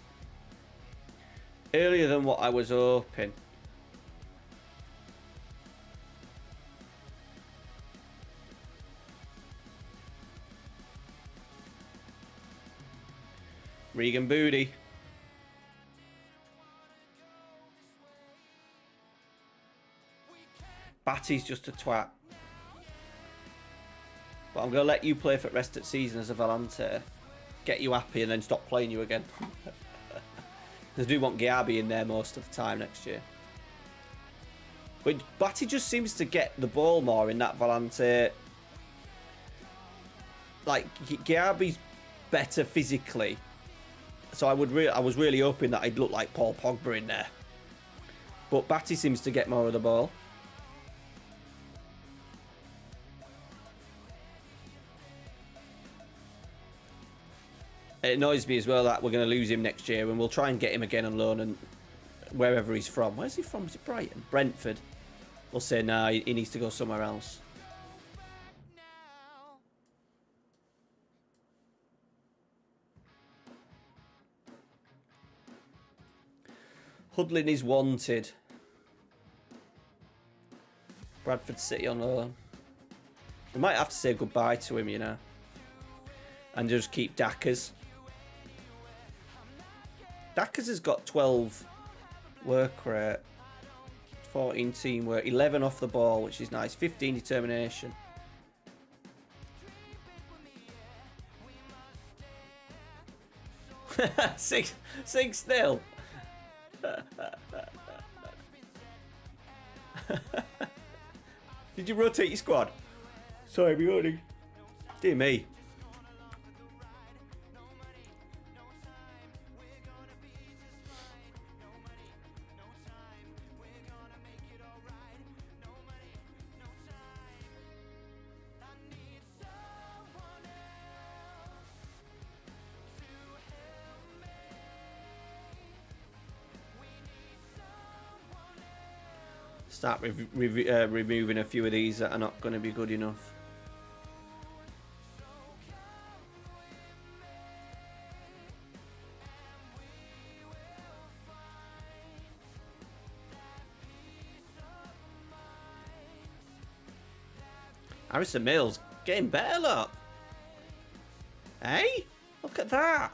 Earlier than what I was hoping. Regan Booty. Batty's just a twat. But I'm going to let you play for the rest of the season as a Volante. Get you happy and then stop playing you again. I do want Giabi in there most of the time next year. But Batty just seems to get the ball more in that Volante. Like, Giabi's better physically. So I was really hoping that I'd look like Paul Pogba in there. But Batty seems to get more of the ball. It annoys me as well that we're going to lose him next year, and we'll try and get him again on loan and wherever he's from. Where's he from? Is it Brighton? Brentford. We'll say, nah, he needs to go somewhere else. Hudlin is wanted. Bradford City on loan. We might have to say goodbye to him, you know. And just keep Dackers. Dackers has got 12 work rate, 14 teamwork, 11 off the ball, which is nice, 15 determination. six nil. Did you rotate your squad? Sorry, we only. Dear me. Start removing a few of these that are not going to be good enough. Harrison Mills getting better, look. Hey, look at that.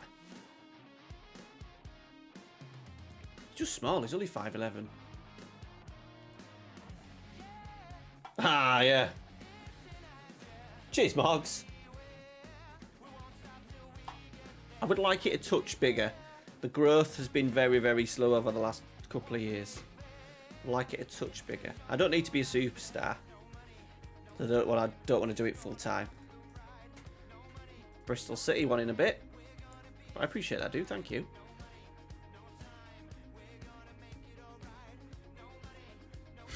He's just small. He's only 5'11". Ah, yeah. Cheers, Moggs. I would like it a touch bigger. The growth has been very, very slow over the last couple of years. I'd like it a touch bigger. I don't need to be a superstar. I don't want to do it full time. Bristol City one in a bit. I appreciate that, dude. Thank you.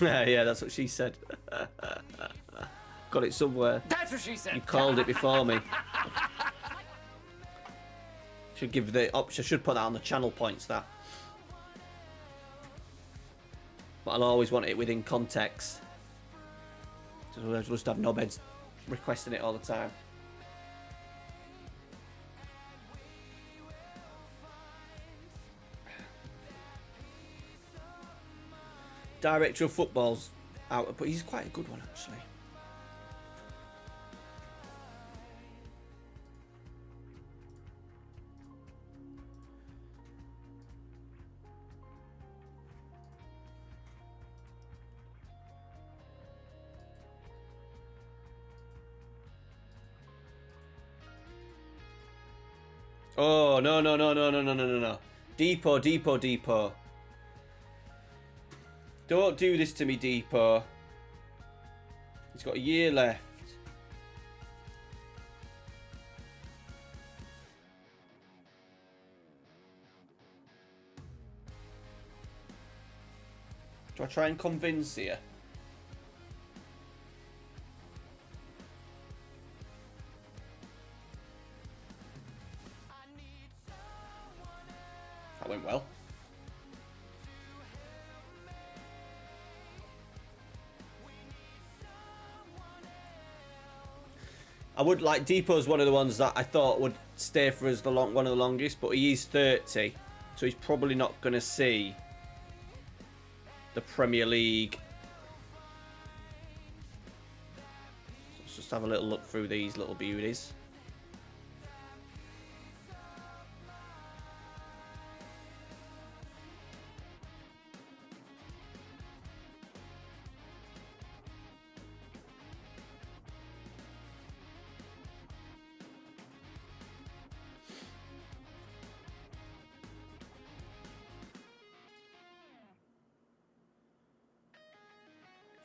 Yeah, that's what she said. Got it somewhere. That's what she said. You called it before me. Should give the option. Should put that on the channel points. That. But I'll always want it within context. So we'll just have knobheads requesting it all the time. Director of Football's out, but he's quite a good one actually. Oh, no. Depot. Don't do this to me, Depot. He's got a year left. Do I try and convince you? That went well. I would like Depot's one of the ones that I thought would stay for us one of the longest, but he is 30, so he's probably not going to see the Premier League. So let's just have a little look through these little beauties.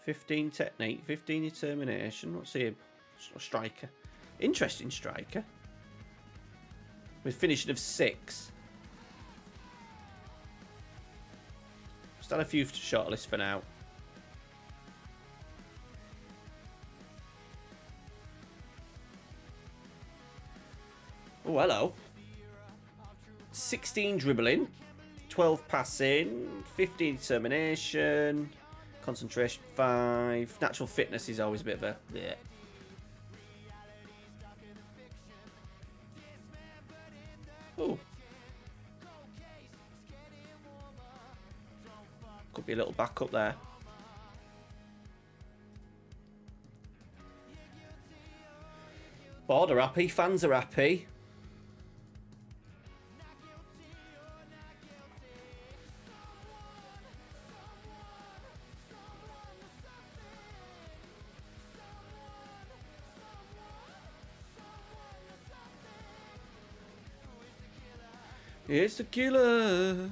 "15 technique, 15 determination." What's he? Striker. Interesting striker. With finishing of 6. Still a few shortlists for now. Oh, hello. 16 dribbling, 12 passing, 15 determination. Concentration 5. Natural fitness is always a bit of a... Yeah. Ooh. Could be a little backup there. Board are happy. Fans are happy. It's the killer.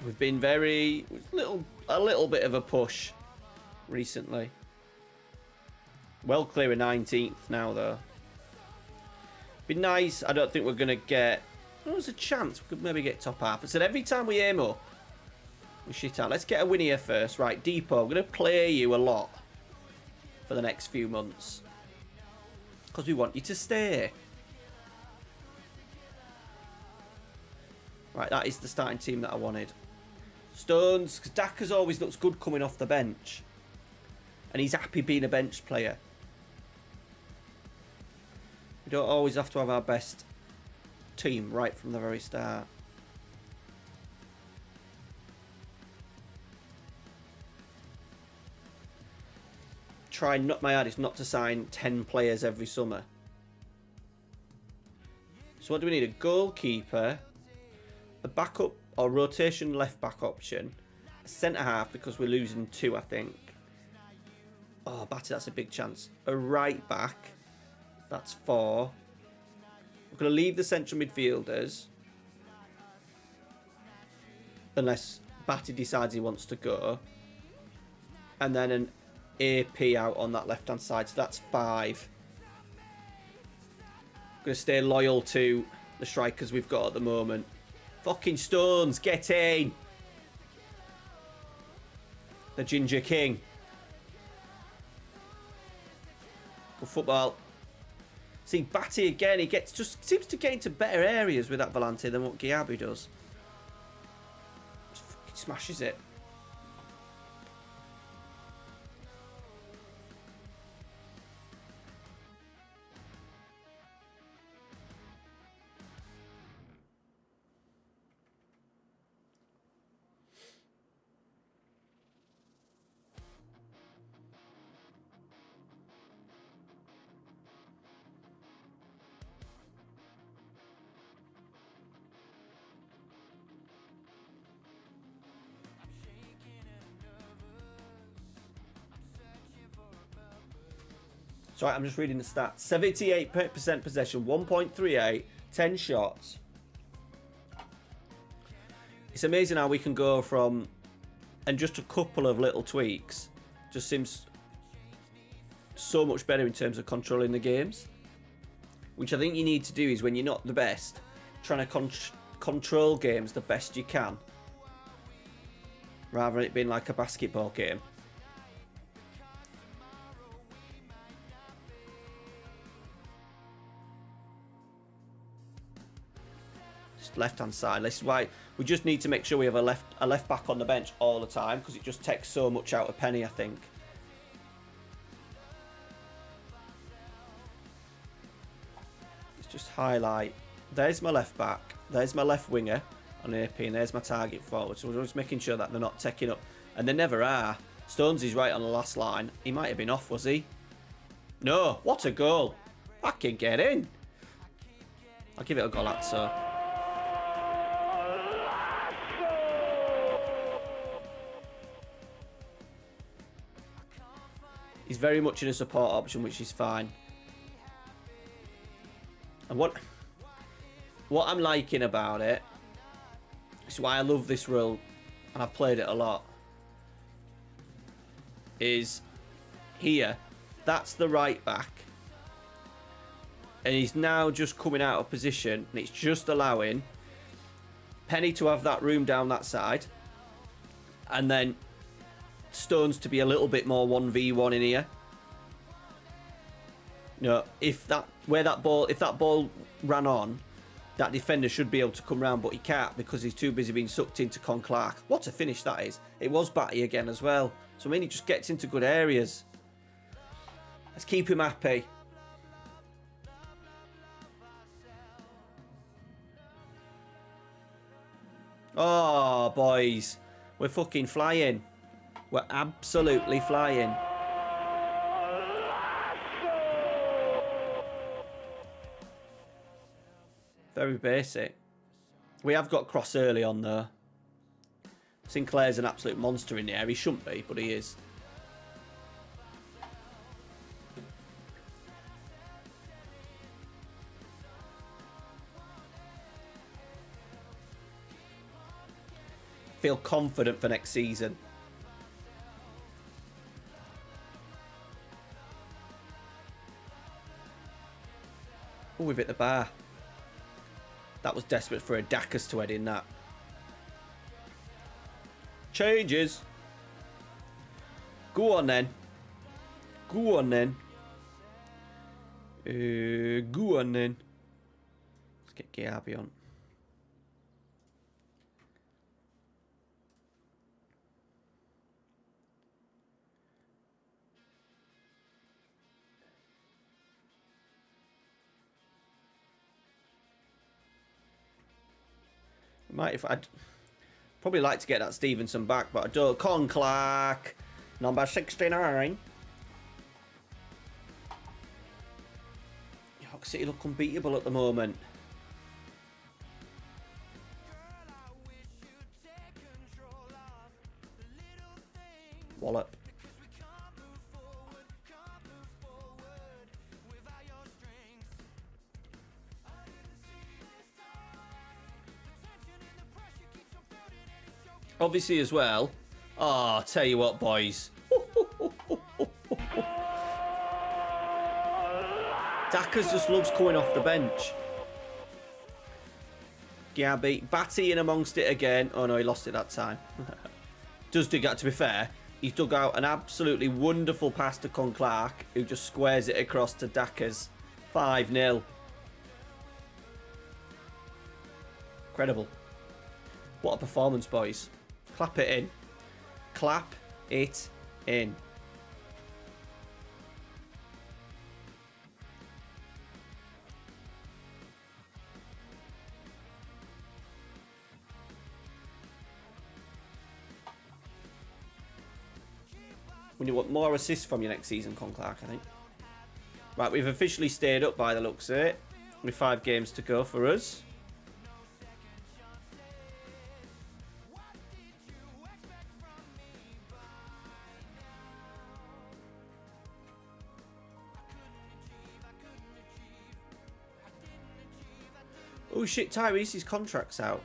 We've been very a little bit of a push recently. Well clear of 19th now though. Be nice. I don't think we're gonna get. Well, there's a chance we could maybe get top half. I said every time we aim up, we shit out. Let's get a win here first. Right, Depot. I'm gonna play you a lot for the next few months because we want you to stay. Right, that is the starting team that I wanted. Stones, because Daka's always looks good coming off the bench. And he's happy being a bench player. We don't always have to have our best team right from the very start. Try not my hardest not to sign 10 players every summer. So what do we need? A goalkeeper, a backup or rotation left back option, a centre half because we're losing 2, I think. Oh, Batty, that's a big chance. A right back, that's 4. We're going to leave the central midfielders unless Batty decides he wants to go, and then an AP out on that left hand side, so that's 5. I'm going to stay loyal to the strikers we've got at the moment. Fucking Stones, get in! The Ginger King. Good football. See, Batty again, he just seems to get into better areas with that Volante than what Giabi does. Just fucking smashes it. So I'm just reading the stats. 78% possession, 1.38, 10 shots. It's amazing how we can go from, and just a couple of little tweaks, just seems so much better in terms of controlling the games. Which I think you need to do is when you're not the best, trying to control games the best you can, rather than it being like a basketball game. Just left-hand side. This is why we just need to make sure we have a left back on the bench all the time, because it just takes so much out of Penny, I think. Let's just highlight. There's my left back. There's my left winger on AP, and there's my target forward. So we're just making sure that they're not taking up, and they never are. Stones is right on the last line. He might have been off, was he? No. What a goal! Fucking get in. I'll give it a goal, that so. He's very much in a support option, which is fine. And what I'm liking about it, this is why I love this role, and I've played it a lot, is here, that's the right back. And he's now just coming out of position, and it's just allowing Penny to have that room down that side, and then Stones to be a little bit more 1v1 in here. No, if that ball ran on, that defender should be able to come round, but he can't because he's too busy being sucked into Con Clark. What a finish that is. It was Batty again as well. So I mean, he just gets into good areas. Let's keep him happy. Oh, boys. We're fucking flying. We're absolutely flying. Very basic. We have got Cross early on though. Sinclair's an absolute monster in the air. He shouldn't be, but he is. Feel confident for next season. Oh, we've hit the bar. That was desperate for a Dacus to head in that. Changes. Go on then. Go on then. Go on then. Let's get Gabi on. Might if I'd probably like to get that Stevenson back, but I don't. Con Clark, number 69. York City look unbeatable at the moment. Wallop. Obviously as well. Oh, I'll tell you what, boys. Dacus just loves coming off the bench. Gabby, Batty in amongst it again. Oh no, he lost it that time. Does dig out, to be fair. He's dug out an absolutely wonderful pass to Con Clark, who just squares it across to Dacus. 5-0. Incredible. What a performance, boys. Clap it in. Clap it in. We want more assists from you next season, Con Clark, I think. Right, we've officially stayed up by the looks of it. With 5 games to go for us. Oh shit, Tyrese's contract's out.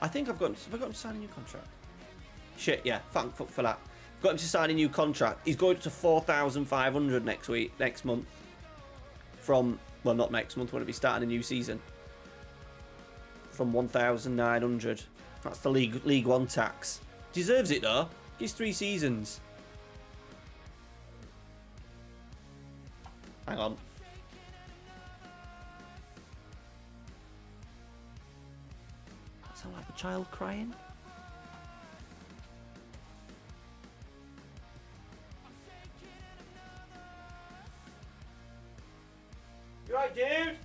I think have I got him to sign a new contract? Shit, yeah, fuck for that. Got him to sign a new contract. He's going up to 4,500 next month. from, well, not next month, when it'll be starting a new season, from 1,900. That's the League One tax. Deserves it though. He's 3 seasons. Hang on. That sound like a child crying? You right, dude?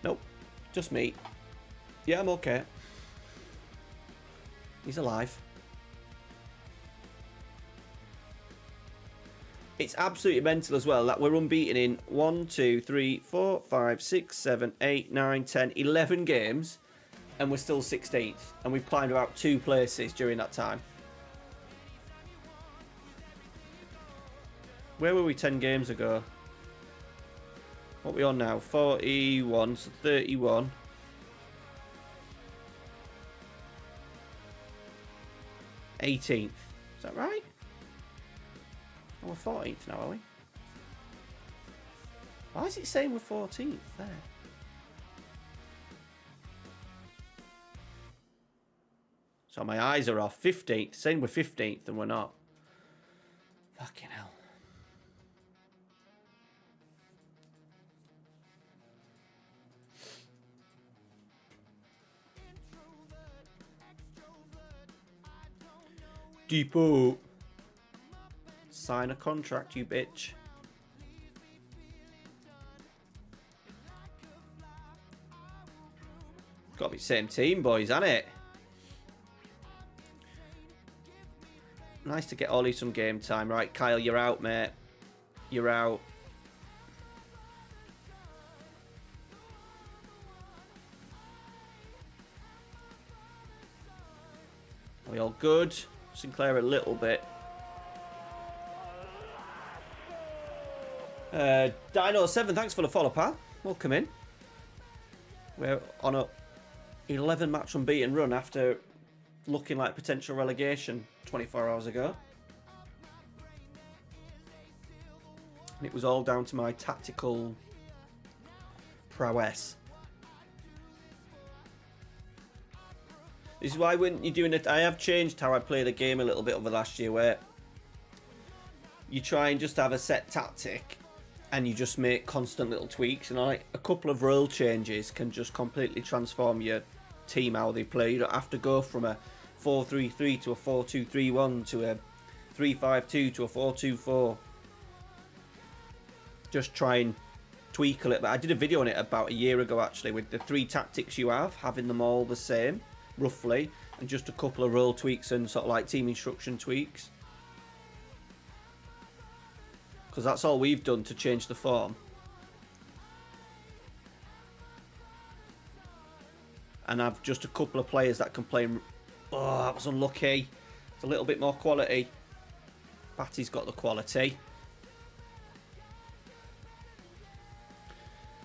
Nope. Just me. Yeah, I'm okay. He's alive. It's absolutely mental as well that we're unbeaten in 1, 2, 3, 4, 5, 6, 7, 8, 9, 10, 11 games, and we're still 16th, and we've climbed about 2 places during that time. Where were we 10 games ago? What are we on now? 41, so 31. 18th. Is that right? Oh, we're 14th now, are we? Why is it saying we're 14th there? So my eyes are off. 15th. Saying we're 15th and we're not. Fucking hell. Depot. Sign a contract, you bitch. Got to be same team, boys, ain't it? Nice to get Ollie some game time. Right, Kyle, you're out, mate. You're out. Are we all good? Sinclair a little bit. Dino7, thanks for the follow, pal. Welcome in. We're on a 11 match unbeaten run after looking like potential relegation 24 hours ago. And it was all down to my tactical prowess. This is why when you're doing it, I have changed how I play the game a little bit over the last year, where you try and just have a set tactic and you just make constant little tweaks, and like a couple of role changes can just completely transform your team, how they play. You don't have to go from a 4-3-3 to a 4-2-3-1 to a 3-5-2 to a 4-2-4. Just try and tweak a little bit. I did a video on it about a year ago actually, with the 3 tactics you have, having them all the same roughly, and just a couple of role tweaks and sort of like team instruction tweaks. Because that's all we've done to change the form. And I've just a couple of players that can play. Oh, that was unlucky. It's a little bit more quality. Batty's got the quality.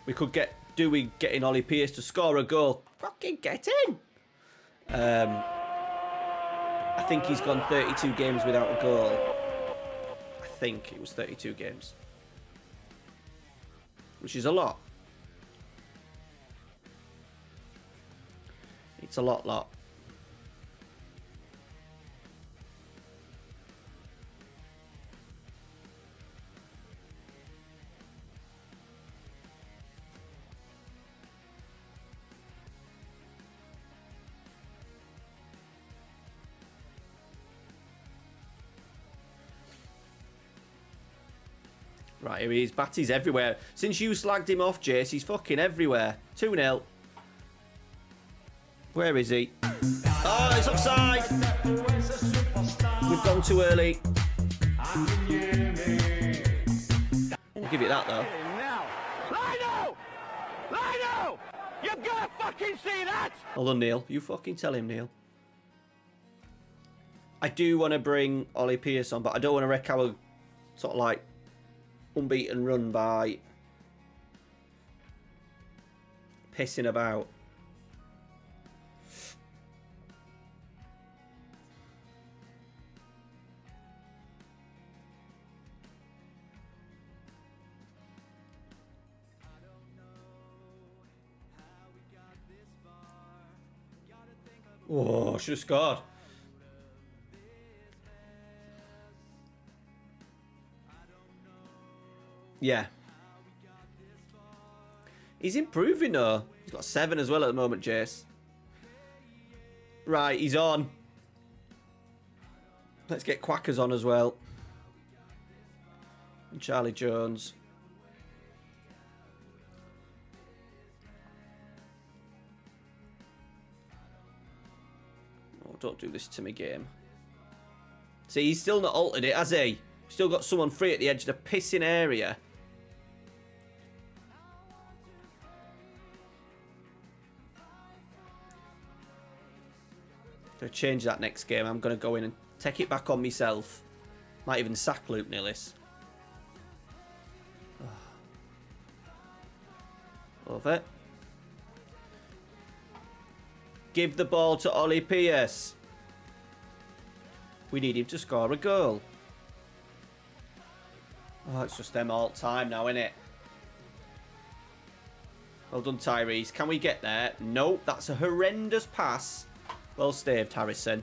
We could get... Do we get in Ollie Pierce to score a goal? Fucking get in! I think he's gone 32 games without a goal. I think it was 32 games. Which is a lot. It's a lot. Right, here he is. Batty's everywhere. Since you slagged him off, Jace, he's fucking everywhere. 2-0. Where is he? Oh, it's offside! We've gone too early. We'll give it that, though. Lino! You've got to fucking see that! Hold on, Neil. You fucking tell him, Neil. I do want to bring Ollie Pierce on, but I don't want to wreck our sort of like unbeaten run by pissing about. Oh, should have scored. Yeah. He's improving though. He's got 7 as well at the moment, Jace. Right, he's on. Let's get Quackers on as well. And Charlie Jones. Oh, don't do this to me, game. See, he's still not altered it, has he? Still got someone free at the edge of the pissing area. Gonna change that next game. I'm gonna go in and take it back on myself. Might even sack Luke Nillis. Over. Give the ball to Ollie Pierce. We need him to score a goal. Oh, it's just them all time now, isn't it? Well done, Tyrese. Can we get there? Nope, that's a horrendous pass. Well staved, Harrison.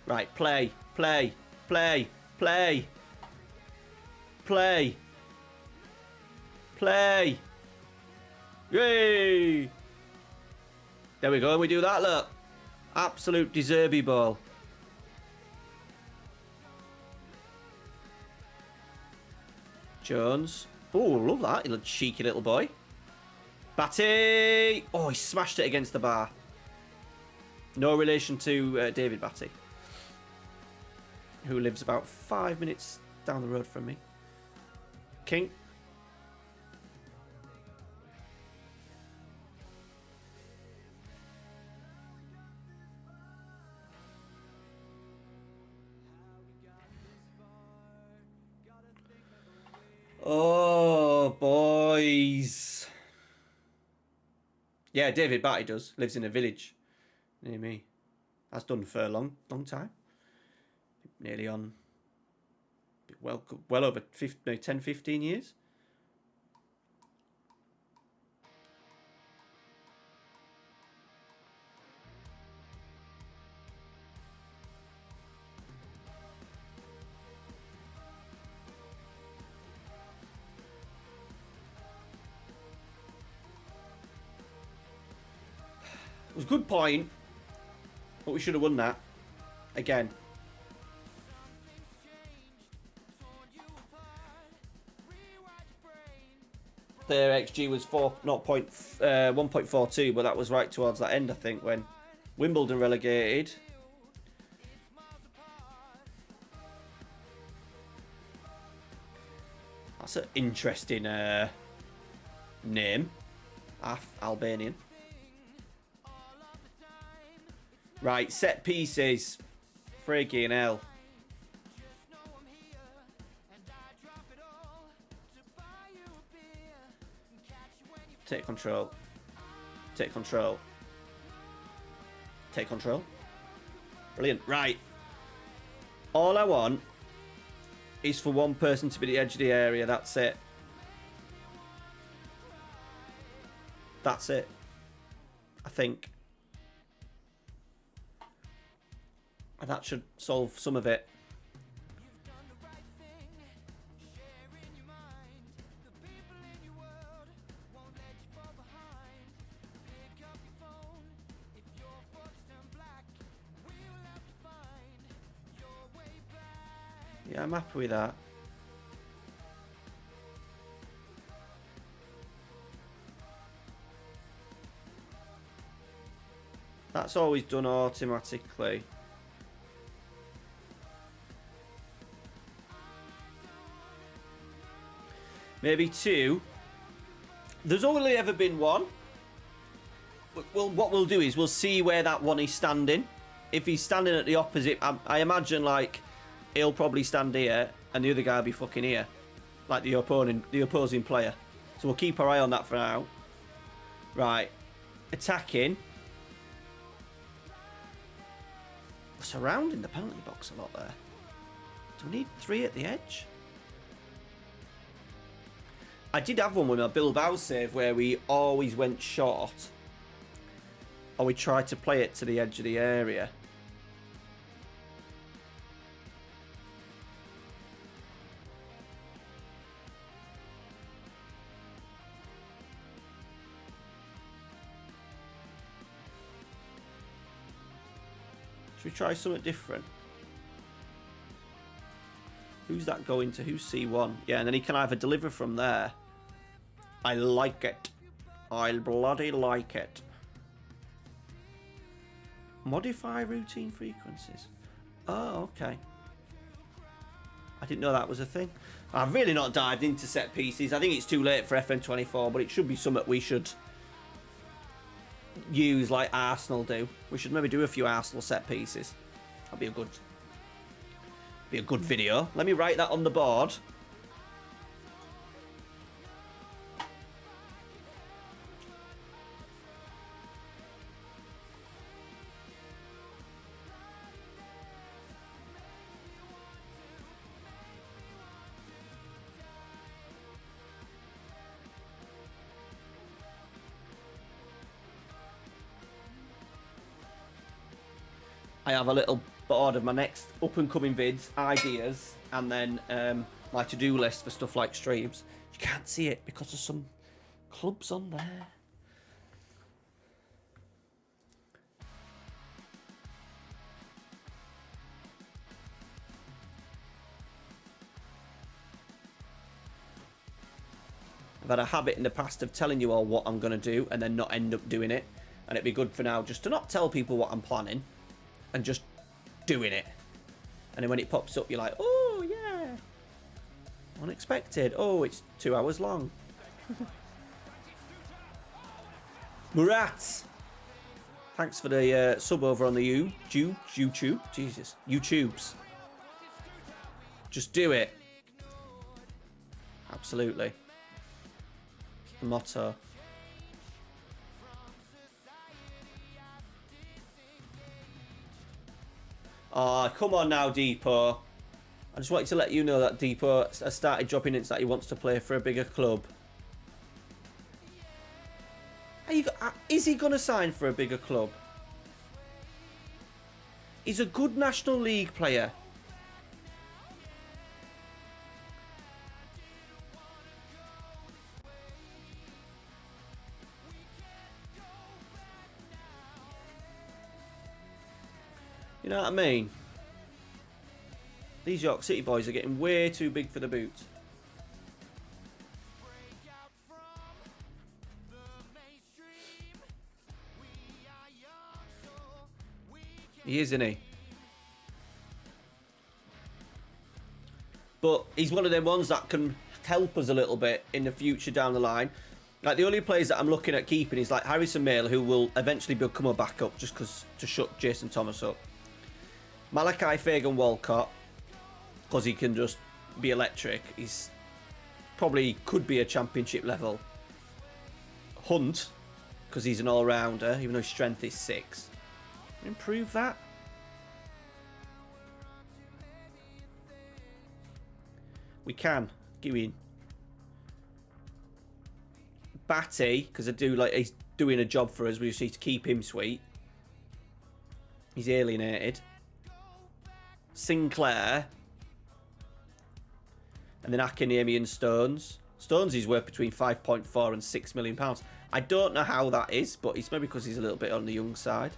Right, play, play, play, play. Play. Play. Yay! There we go, and we do that, look. Absolute deservy ball. Jones. Oh, love that, you cheeky little boy. Batty! Oh, he smashed it against the bar. No relation to David Batty, who lives about 5 minutes down the road from me. King. Oh, boys. Yeah, David Batty does. Lives in a village near me. That's done for a long time. Nearly on, well over 10, 15 years. It was a good point, but we should have won that again. Their XG was 1.42, but that was right towards that end, I think, when Wimbledon relegated. That's an interesting name. Albanian. Right, set pieces. Friggin' hell. Take control. Take control. Take control. Brilliant. Right. All I want is for one person to be the edge of the area. That's it. That's it. I think. And that should solve some of it. Yeah, I'm happy with that. That's always done automatically. Maybe 2. There's only ever been 1. Well, what we'll do is we'll see where that one is standing. If he's standing at the opposite, I imagine like he'll probably stand here and the other guy will be fucking here, like the opposing player. So we'll keep our eye on that for now. Right, attacking. Surrounding the penalty box a lot there. Do we need 3 at the edge? I did have one with my Bilbao save where we always went short or we try to play it to the edge of the area. Should we try something different? Who's that going to? Who's C1? Yeah, and then he can either deliver from there. I like it. I bloody like it. Modify routine frequencies. Oh, okay. I didn't know that was a thing. I've really not dived into set pieces. I think it's too late for FM24, but it should be something we should use like Arsenal do. We should maybe do a few Arsenal set pieces. That'd be a good video. Let me write that on the board. I have a little board of my next up-and-coming vids, ideas, and then my to-do list for stuff like streams. You can't see it because there's some clubs on there. I've had a habit in the past of telling you all what I'm going to do and then not end up doing it. And it'd be good for now just to not tell people what I'm planning and just doing it. And then when it pops up, you're like, oh, yeah. Unexpected. Oh, it's 2 hours long. Murat. Thanks for the sub over on the YouTube. Jesus. YouTubes. Just do it. Absolutely. The motto. Oh, come on now, Depot. I just wanted to let you know that Depot has started dropping hints that he wants to play for a bigger club. Is he going to sign for a bigger club? He's a good National League player. You know what I mean? These York City boys are getting way too big for the boot. He is, isn't he? But he's one of them ones that can help us a little bit in the future down the line. Like, the only players that I'm looking at keeping is like Harrison Mail, who will eventually become a backup just because to shut Jason Thomas up. Malachi Fagan Walcott, because he can just be electric. He's probably could be a championship level. Hunt, because he's an all-rounder, even though his strength is 6. Improve that. We can. Give in. Batty, because I do like he's doing a job for us. We just need to keep him sweet. He's alienated. Sinclair. And then Akiniemi and Stones. Stones is worth between 5.4 and £6 million. I don't know how that is, but it's maybe because he's a little bit on the young side.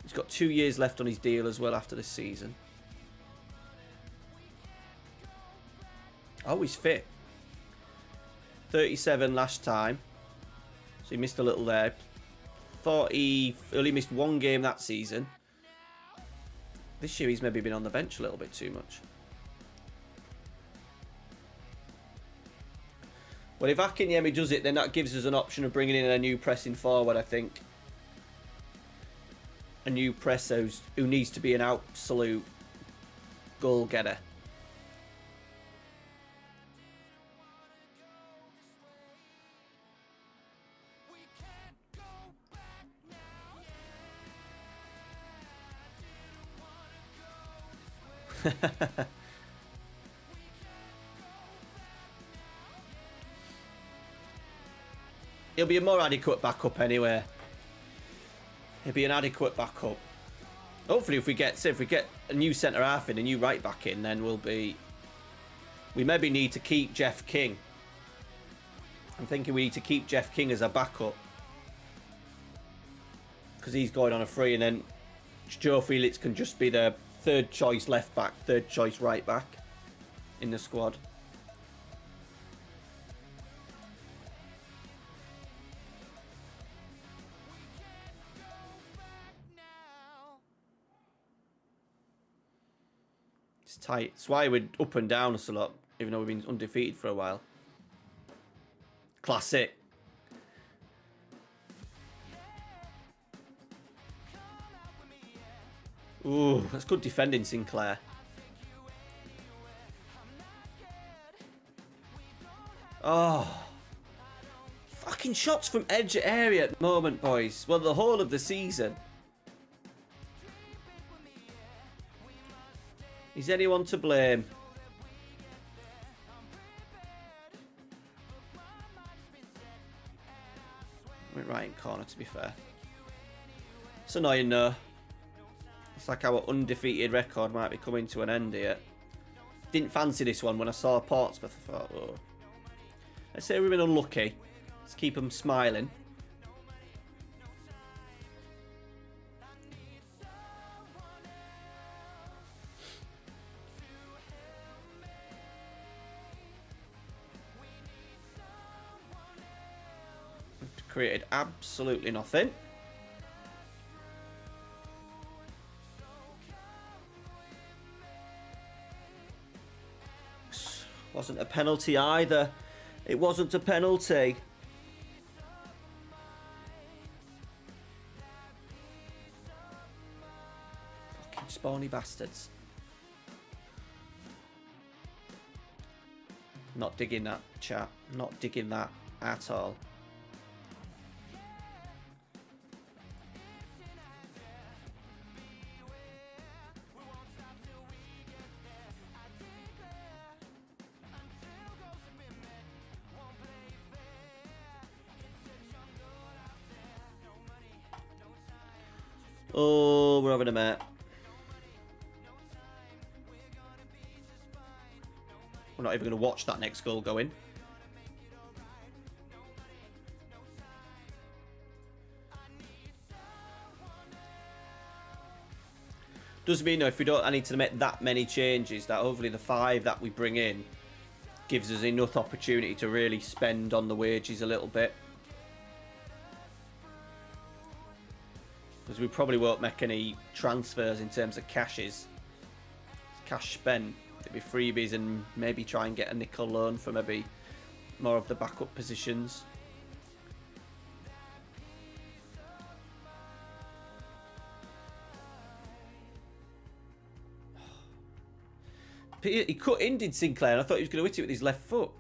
He's got 2 years left on his deal as well after this season. Oh, he's fit. 37 last time. So he missed a little there. Thought he only missed 1 game that season. This year he's maybe been on the bench a little bit too much. Well, if Akiniemi does it, then that gives us an option of bringing in a new pressing forward, I think. A new presser who needs to be an absolute goal-getter. He'll be a more adequate backup anyway. He'll be an adequate backup. Hopefully, if we get a new centre half in, a new right back in, then we maybe need to keep Jeff King. I'm thinking we need to keep Jeff King as a backup because he's going on a free, and then Joe Felix can just be the third choice left back, third choice right back in the squad. It's tight. It's why we're up and down us a lot, even though we've been undefeated for a while. Classic. Ooh, that's good defending, Sinclair. Oh. Fucking shots from edge area at the moment, boys. Well, the whole of the season. Is anyone to blame? Went right in corner, to be fair. It's annoying, though. It's like our undefeated record might be coming to an end here. Didn't fancy this one when I saw Portsmouth. I thought, oh. Let's say we've been unlucky. Let's keep them smiling. We've created absolutely nothing. Wasn't a penalty either. It wasn't a penalty. Fucking spawny bastards. Not digging that, chat. Not digging that at all. Oh, we're having a mate. We're not even going to watch that next goal go in. Does mean, though, if we don't need to make that many changes, that hopefully the 5 that we bring in gives us enough opportunity to really spend on the wages a little bit. Because we probably won't make any transfers in terms of cashes. Cash spent. It'd be freebies and maybe try and get a nickel loan for maybe more of the backup positions. He cut in, did Sinclair, and I thought he was going to hit it with his left foot.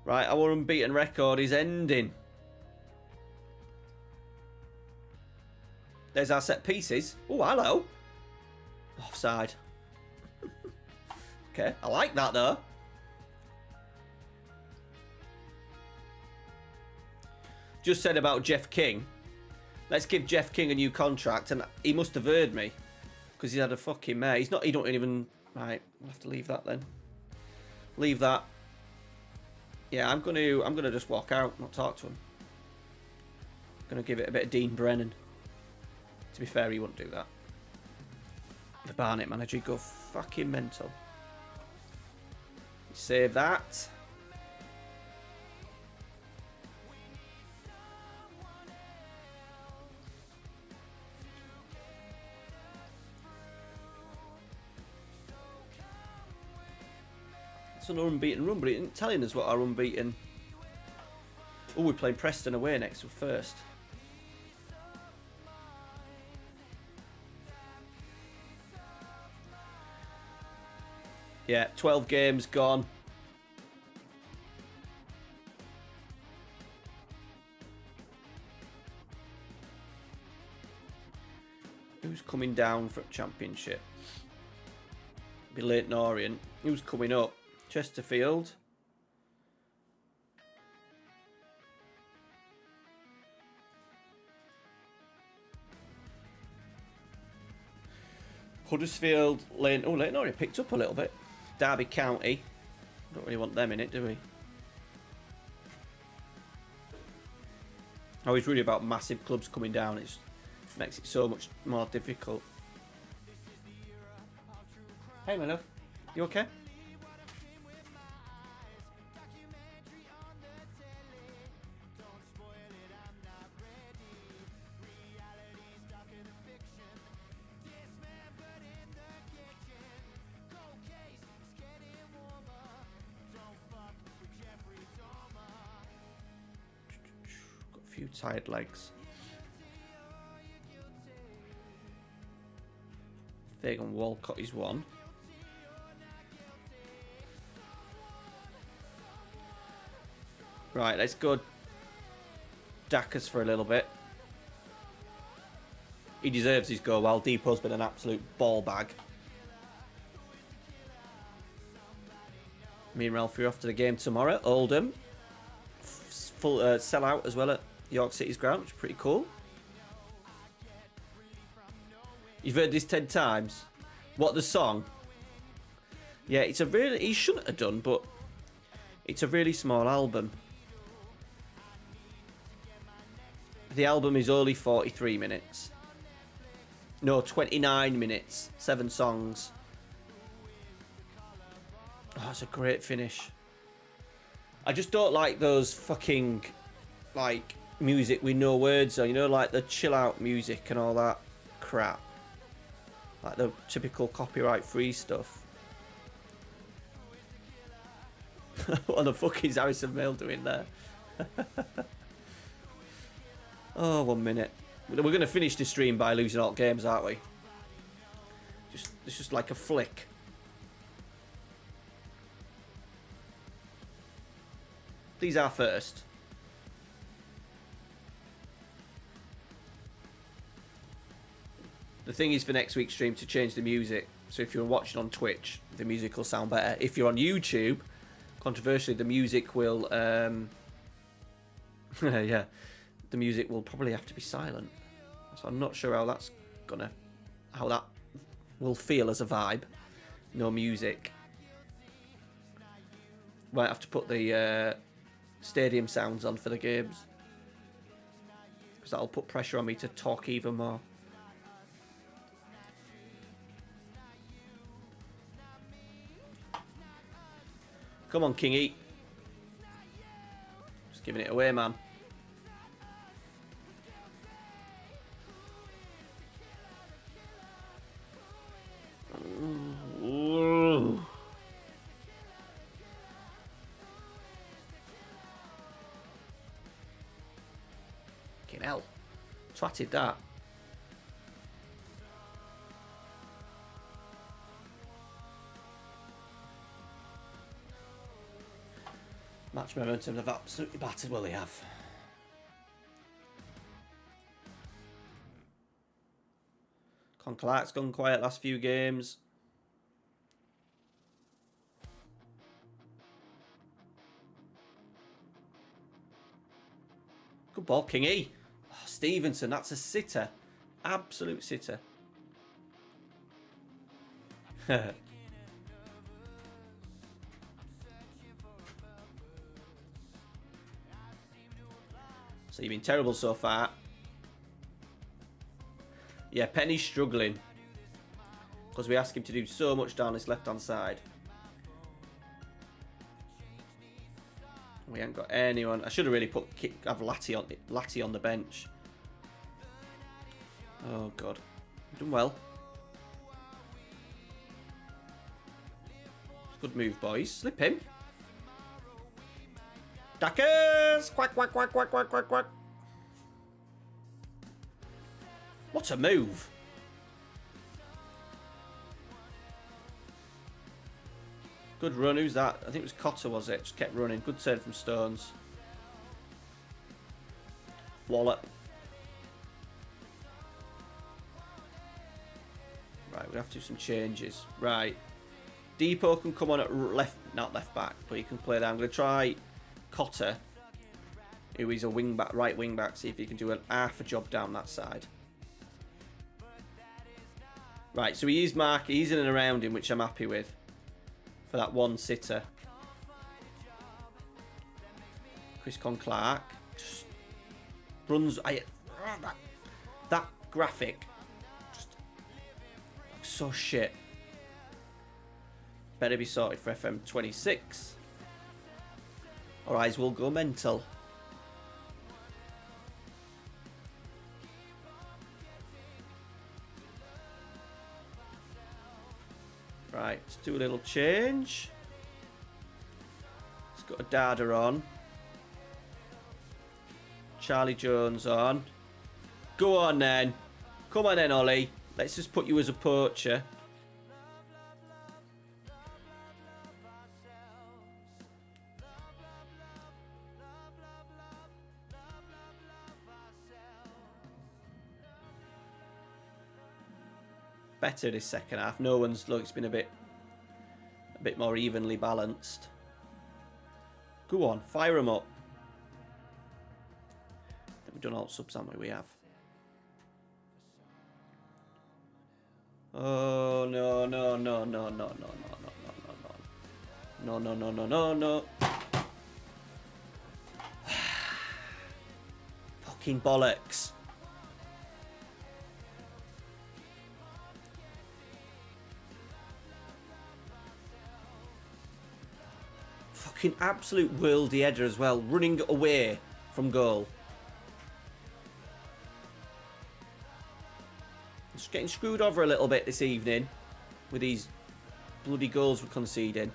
Right, our unbeaten record is ending. There's our set pieces. Oh, hello. Offside. Okay, I like that though. Just said about Jeff King. Let's give Jeff King a new contract, and he must have heard me because he's had a fucking mare. He's not. He don't even. Right, we'll have to leave that then. Leave that. Yeah, I'm gonna just walk out, not talk to him. Gonna give it a bit of Dean Brennan. To be fair, he wouldn't do that. The Barnet manager go fucking mental. Save that. It's an unbeaten run, but it isn't telling us what our unbeaten... Oh, we're playing Preston away next first. Yeah, 12 games gone. Who's coming down for a championship? Be Leighton Orient. Who's coming up? Chesterfield. Huddersfield, Lane. Oh, Lane already picked up a little bit. Derby County. Don't really want them in it, do we? I always worry about massive clubs coming down. It makes it so much more difficult. Hey, my love. You okay? Few tired legs. Fagan Walcott is one. Right, let's go Dackers for a little bit. He deserves his goal, while Depot's been an absolute ball bag. Me and Ralphie are off to the game tomorrow. Oldham. Full sellout as well at York City's ground, which is pretty cool. You've heard this 10 times. What, the song? Yeah, it's a really... He shouldn't have done, but it's a really small album. The album is only 43 minutes. No, 29 minutes. 7 songs. Oh, that's a great finish. I just don't like those fucking, like, music with no words on. You know, like the chill out music and all that crap. Like the typical copyright free stuff. What the fuck is Harrison Mail doing there? Oh, 1 minute. We're going to finish the stream by losing all games, aren't we? It's just like a flick. These are first. The thing is for next week's stream to change the music. So if you're watching on Twitch, the music will sound better. If you're on YouTube, controversially, the music will... yeah. The music will probably have to be silent. So I'm not sure how that's gonna... How that will feel as a vibe. No music. Might have to put the stadium sounds on for the games. Because that'll put pressure on me to talk even more. Come on, Kingy. Just giving it away, man. Ooh. Fucking hell. Twatted that. Match momentum have absolutely battered. Well, they have. Clark's gone quiet last few games. Good ball, Kingy. Oh, Stevenson, that's a sitter. Absolute sitter. So you've been terrible so far. Yeah, Penny's struggling. Because we ask him to do so much down this left-hand side. We ain't got anyone. I should have really have Latty on the bench. Oh, God. You've done well. Good move, boys. Slip him. Dackers! Quack, quack, quack, quack, quack, quack, quack. What a move. Good run. Who's that? I think it was Cotter, was it? Just kept running. Good turn from Stones. Wallop. Right, we have to do some changes. Right. Depot can come on at left, not left back, but he can play there. I'm going to try Cotter, who is a wing back, right wing back, see if he can do half a job down that side. Right, so he is Mark. He's in and around him, which I'm happy with. For that one sitter. Chris Clark. Just runs... that graphic. Just looks so shit. Better be sorted for FM26. Our eyes will go mental. Right, let's do a little change. Let's got a Dada on. Charlie Jones on. Go on then. Come on then, Ollie. Let's just put you as a poacher. Better this second half. No one's look. It's been a bit more evenly balanced. Go on, fire them up. I think we've done all subs, haven't we? We have. Oh no no no no no no no no no no no no no no no. Fucking bollocks. Fucking absolute worldy header as well, running away from goal. Just getting screwed over a little bit this evening with these bloody goals we're conceding.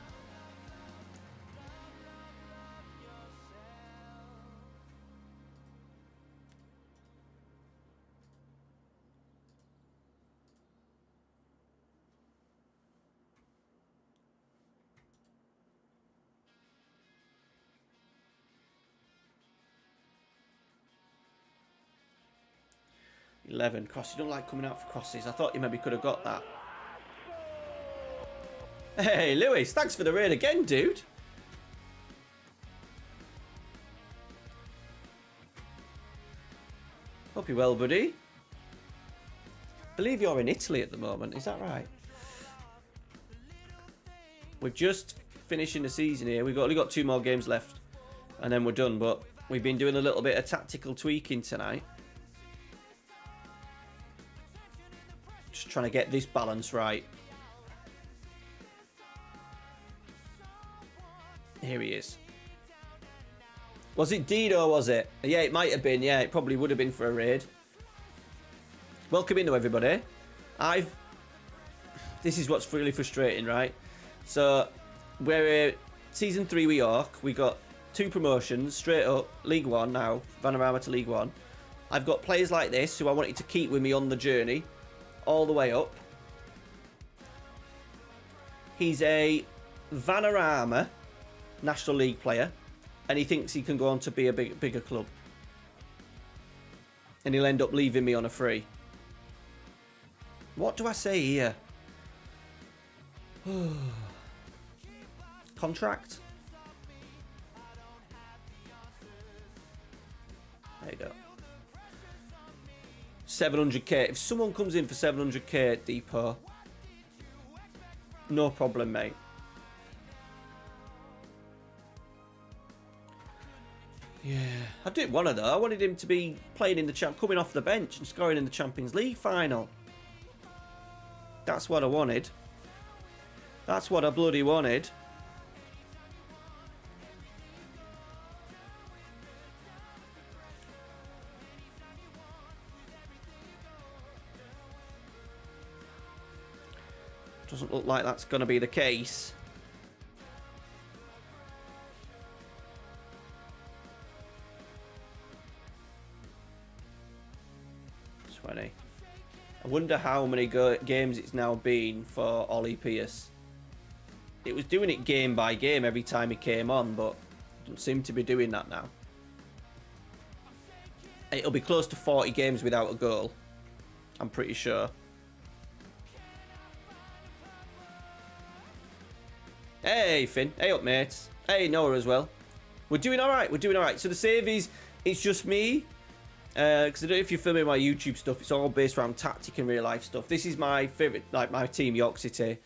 Cross, you don't like coming out for crosses. I thought you maybe could have got that. Hey, Lewis, thanks for the raid again, dude. Hope you're well, buddy. Believe you're in Italy at the moment, is that right? We're just finishing the season here. We've only got 2 more games left, and then we're done. But we've been doing a little bit of tactical tweaking tonight. Just trying to get this balance right. Here he is. Was it Dino, was it? Yeah, it might have been. Yeah, it probably would have been for a raid. Welcome into everybody. This is what's really frustrating, right? So, we're Season 3 with York. We got 2 promotions straight up. League 1 now. Vanarama to League 1. I've got players like this who I wanted to keep with me on the journey. All the way up. He's a Vanarama National League player, and he thinks he can go on to be a bigger club, and he'll end up leaving me on a free. What do I say here? Contract. There you go. 700k. If someone comes in for 700k, Depot, no problem, mate. Yeah, I didn't want to though. I wanted him to be playing in the coming off the bench and scoring in the Champions League final. That's what I wanted. That's what I bloody wanted. Doesn't look like that's going to be the case. I wonder how many games it's now been for Ollie Pierce. It was doing it game by game every time he came on, but doesn't seem to be doing that now. It'll be close to 40 games without a goal, I'm pretty sure. Hey, Finn. Hey up, mates. Hey, Noah as well. We're doing all right. We're doing all right. So the save is, it's just me, because I don't know if you're filming my YouTube stuff, it's all based around tactic and real life stuff. This is my favourite, like my team, York City,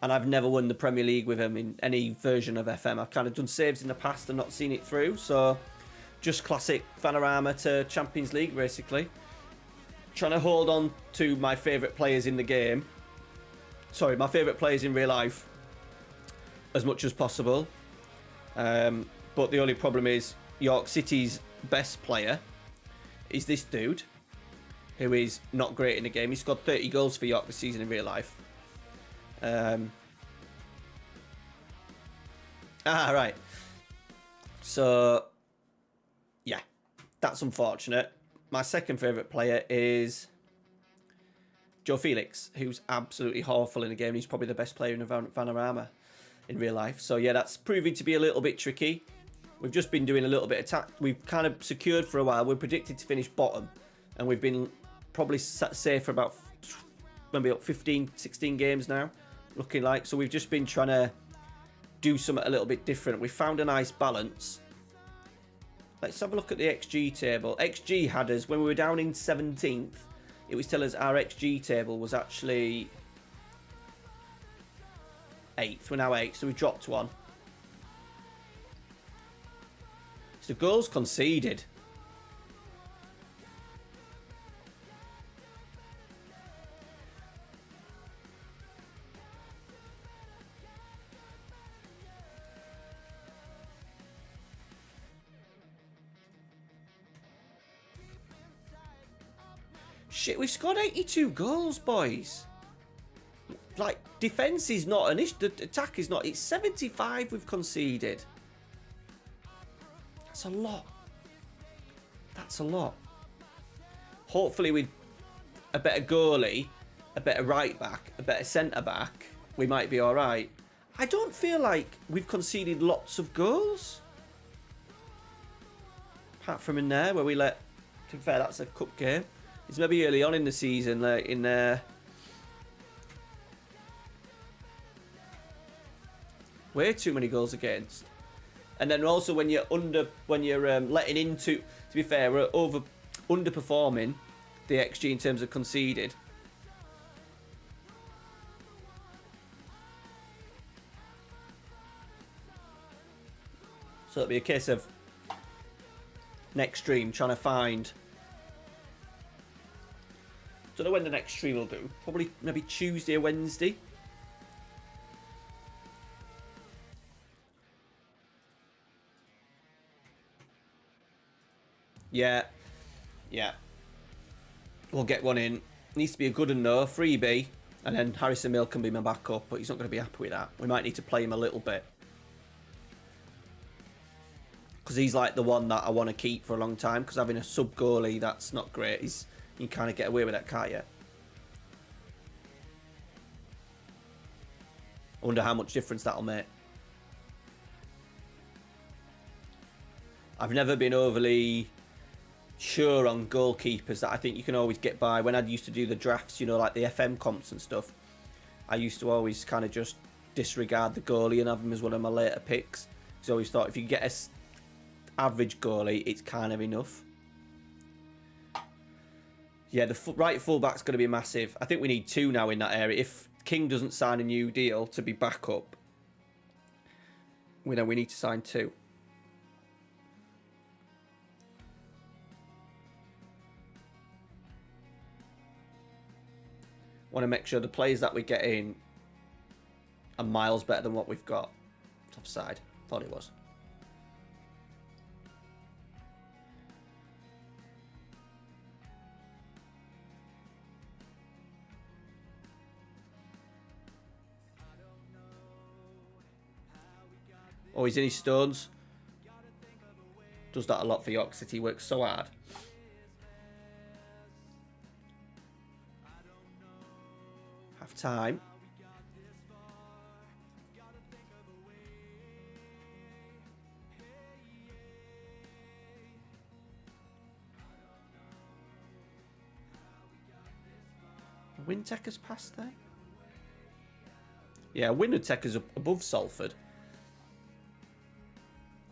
and I've never won the Premier League with them in any version of FM. I've kind of done saves in the past and not seen it through, so just classic Vanarama to Champions League, basically. Trying to hold on to my favourite players in the game. Sorry, my favourite players in real life as much as possible. But the only problem is York City's best player is this dude, who is not great in the game. He scored 30 goals for York this season in real life. Right. So, yeah, that's unfortunate. My second favourite player is Joe Felix, who's absolutely awful in the game. He's probably the best player in Vanarama in real life. So, yeah, that's proving to be a little bit tricky. We've just been doing a little bit of attack. We've kind of secured for a while. We're predicted to finish bottom. And we've been probably safe for about maybe 15, 16 games now, looking like. So we've just been trying to do something a little bit different. We found a nice balance. Let's have a look at the XG table. XG had us, when we were down in 17th, it was telling us our XG table was actually 8th. We're now 8th, so we dropped one. So goals conceded. Shit, we've scored 82 goals, boys. Like, defence is not an issue. The attack is not. It's 75 we've conceded. That's a lot. That's a lot. Hopefully with a better goalie, a better right back, a better centre back, we might be alright. I don't feel like we've conceded lots of goals. Apart from in there where we let, to be fair, that's a cup game. It's maybe early on in the season, like in there. Way too many goals against. And then also when you're letting into, to be fair, we're underperforming the XG in terms of conceded. So it'll be a case of next stream trying to find. Don't know when the next stream will do. Probably maybe Tuesday or Wednesday. Yeah. We'll get one in. Needs to be a good and no freebie. And then Harrison Mill can be my backup, but he's not going to be happy with that. We might need to play him a little bit. Because he's like the one that I want to keep for a long time. Because having a sub goalie, that's not great. You can kind of get away with that, can't you? I wonder how much difference that'll make. I've never been overly sure on goalkeepers that I think you can always get by. When I used to do the drafts, you know, like the FM comps and stuff, I used to always kind of just disregard the goalie and have him as one of my later picks. Because I always thought if you get an average goalie, it's kind of enough. Yeah, the right fullback's going to be massive. I think we need 2 now in that area. If King doesn't sign a new deal to be backup, we know we need to sign 2. Want to make sure the players that we get in are miles better than what we've got. It's offside. Thought it was. Oh, he's in his stones. Does that a lot for York City. Works so hard. Half time. Winteker's passed there. Yeah, Winteker's above Salford.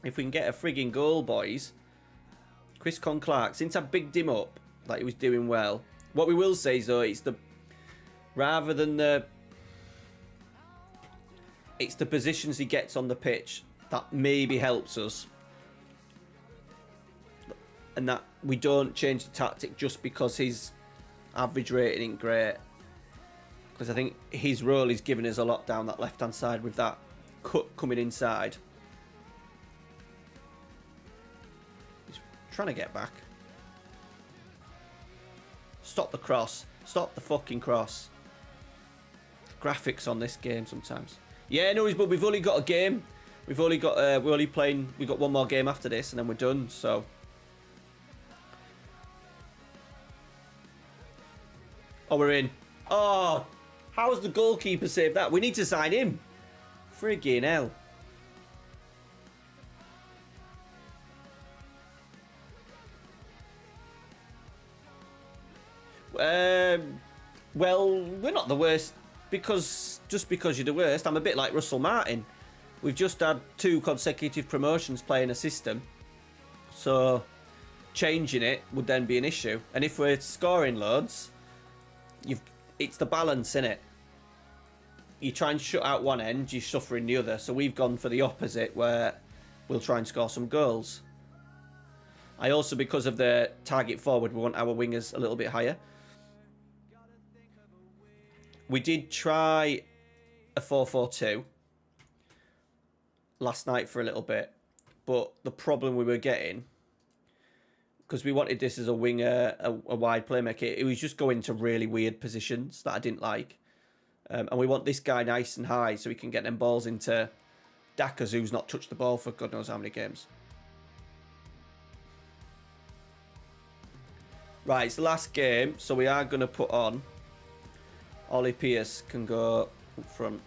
If we can get a frigging goal, boys, Chris Con Clark, since I bigged him up, like he was doing well. What we will say is though, it's the rather than the it's the positions he gets on the pitch that maybe helps us, and that we don't change the tactic just because his average rating ain't great. Because I think his role is giving us a lot down that left hand side with that cut coming inside. He's trying to get back. Stop the cross. Stop the fucking cross. Graphics on this game sometimes. Yeah, no, but we've only got a game. We've only got we got one more game after this and then we're done, so. Oh, we're in. Oh, how's the goalkeeper saved that? We need to sign him. Friggin' hell. Well, we're not the worst just because you're the worst. I'm a bit like Russell Martin. We've just had 2 consecutive promotions playing a system, so changing it would then be an issue. And if we're scoring loads, it's the balance, innit? You try and shut out one end, you're suffering the other. So we've gone for the opposite, where we'll try and score some goals. I also, because of the target forward, we want our wingers a little bit higher. We did try a 4-4-2 last night for a little bit, but the problem we were getting, because we wanted this as a winger, a wide playmaker, it was just going to really weird positions that I didn't like. And we want this guy nice and high so we can get them balls into Dackers, who's not touched the ball for God knows how many games. Right, it's the last game, so we are going to put on Ollie Pierce can go up front.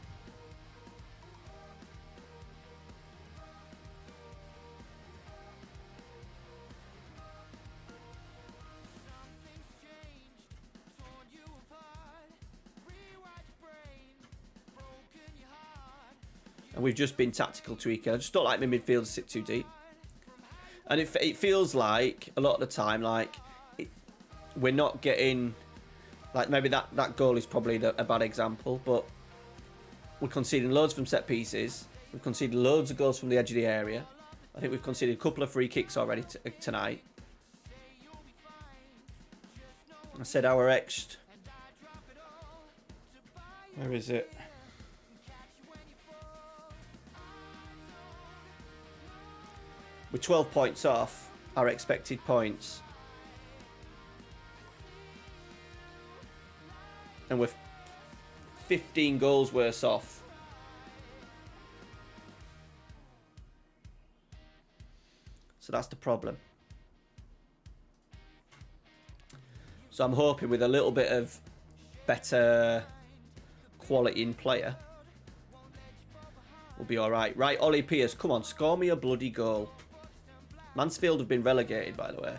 And we've just been tactical tweaking. I just don't like my midfielders sit too deep. And it feels like, a lot of the time, like, we're not getting... Like, maybe that goal is probably a bad example, but we're conceding loads from set pieces. We've conceded loads of goals from the edge of the area. I think we've conceded a couple of free kicks already tonight. I said our ex... Where is it? We're 12 points off our expected points. And we're 15 goals worse off. So that's the problem. So I'm hoping with a little bit of better quality in player, we'll be alright. Right, Ollie Pierce, come on, score me a bloody goal. Mansfield have been relegated, by the way.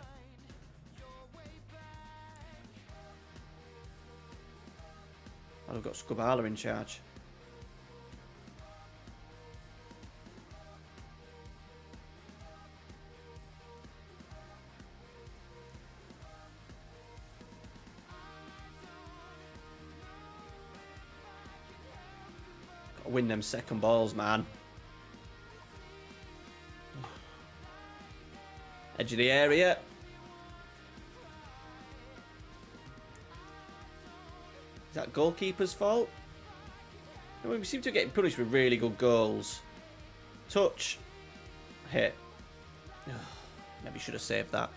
And we've got Scubala in charge. Got to win them second balls, man. Edge of the area. Is that goalkeeper's fault? I mean, we seem to be getting punished with really good goals. Touch. Hit. Maybe should have saved that.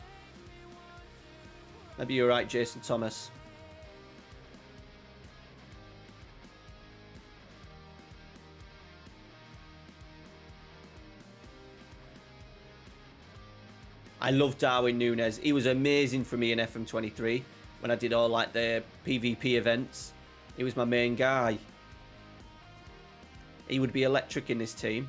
Maybe you're right, Jason Thomas. I love Darwin Núñez. He was amazing for me in FM23 when I did all like the PvP events. He was my main guy. He would be electric in this team.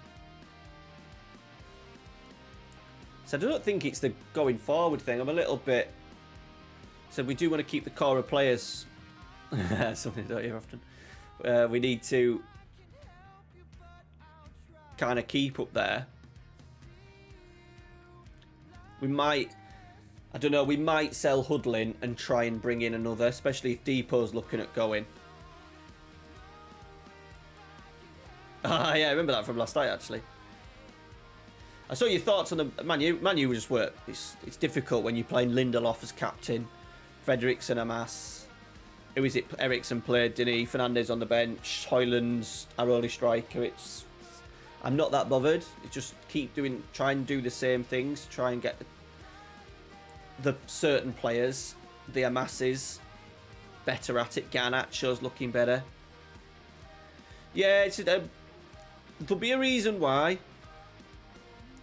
So I don't think it's the going forward thing. I'm a little bit... So we do want to keep the core of players. Something I don't hear often. We need to kind of keep up there. We might I don't know, we might sell Hudlin and try and bring in another, especially if Depot's looking at going. Ah, yeah, I remember that from last night, actually. I saw your thoughts on the Man U just work. It's difficult when you're playing Lindelof as captain, Frederiksen Amas. Who is it? Ericsson played, didn't he? Fernandes on the bench, Højlund's our only striker. I'm not that bothered. It's just try and do the same things. Try and get the certain players, the Amases, better at it. Garnacho's looking better. Yeah, there'll be a reason why.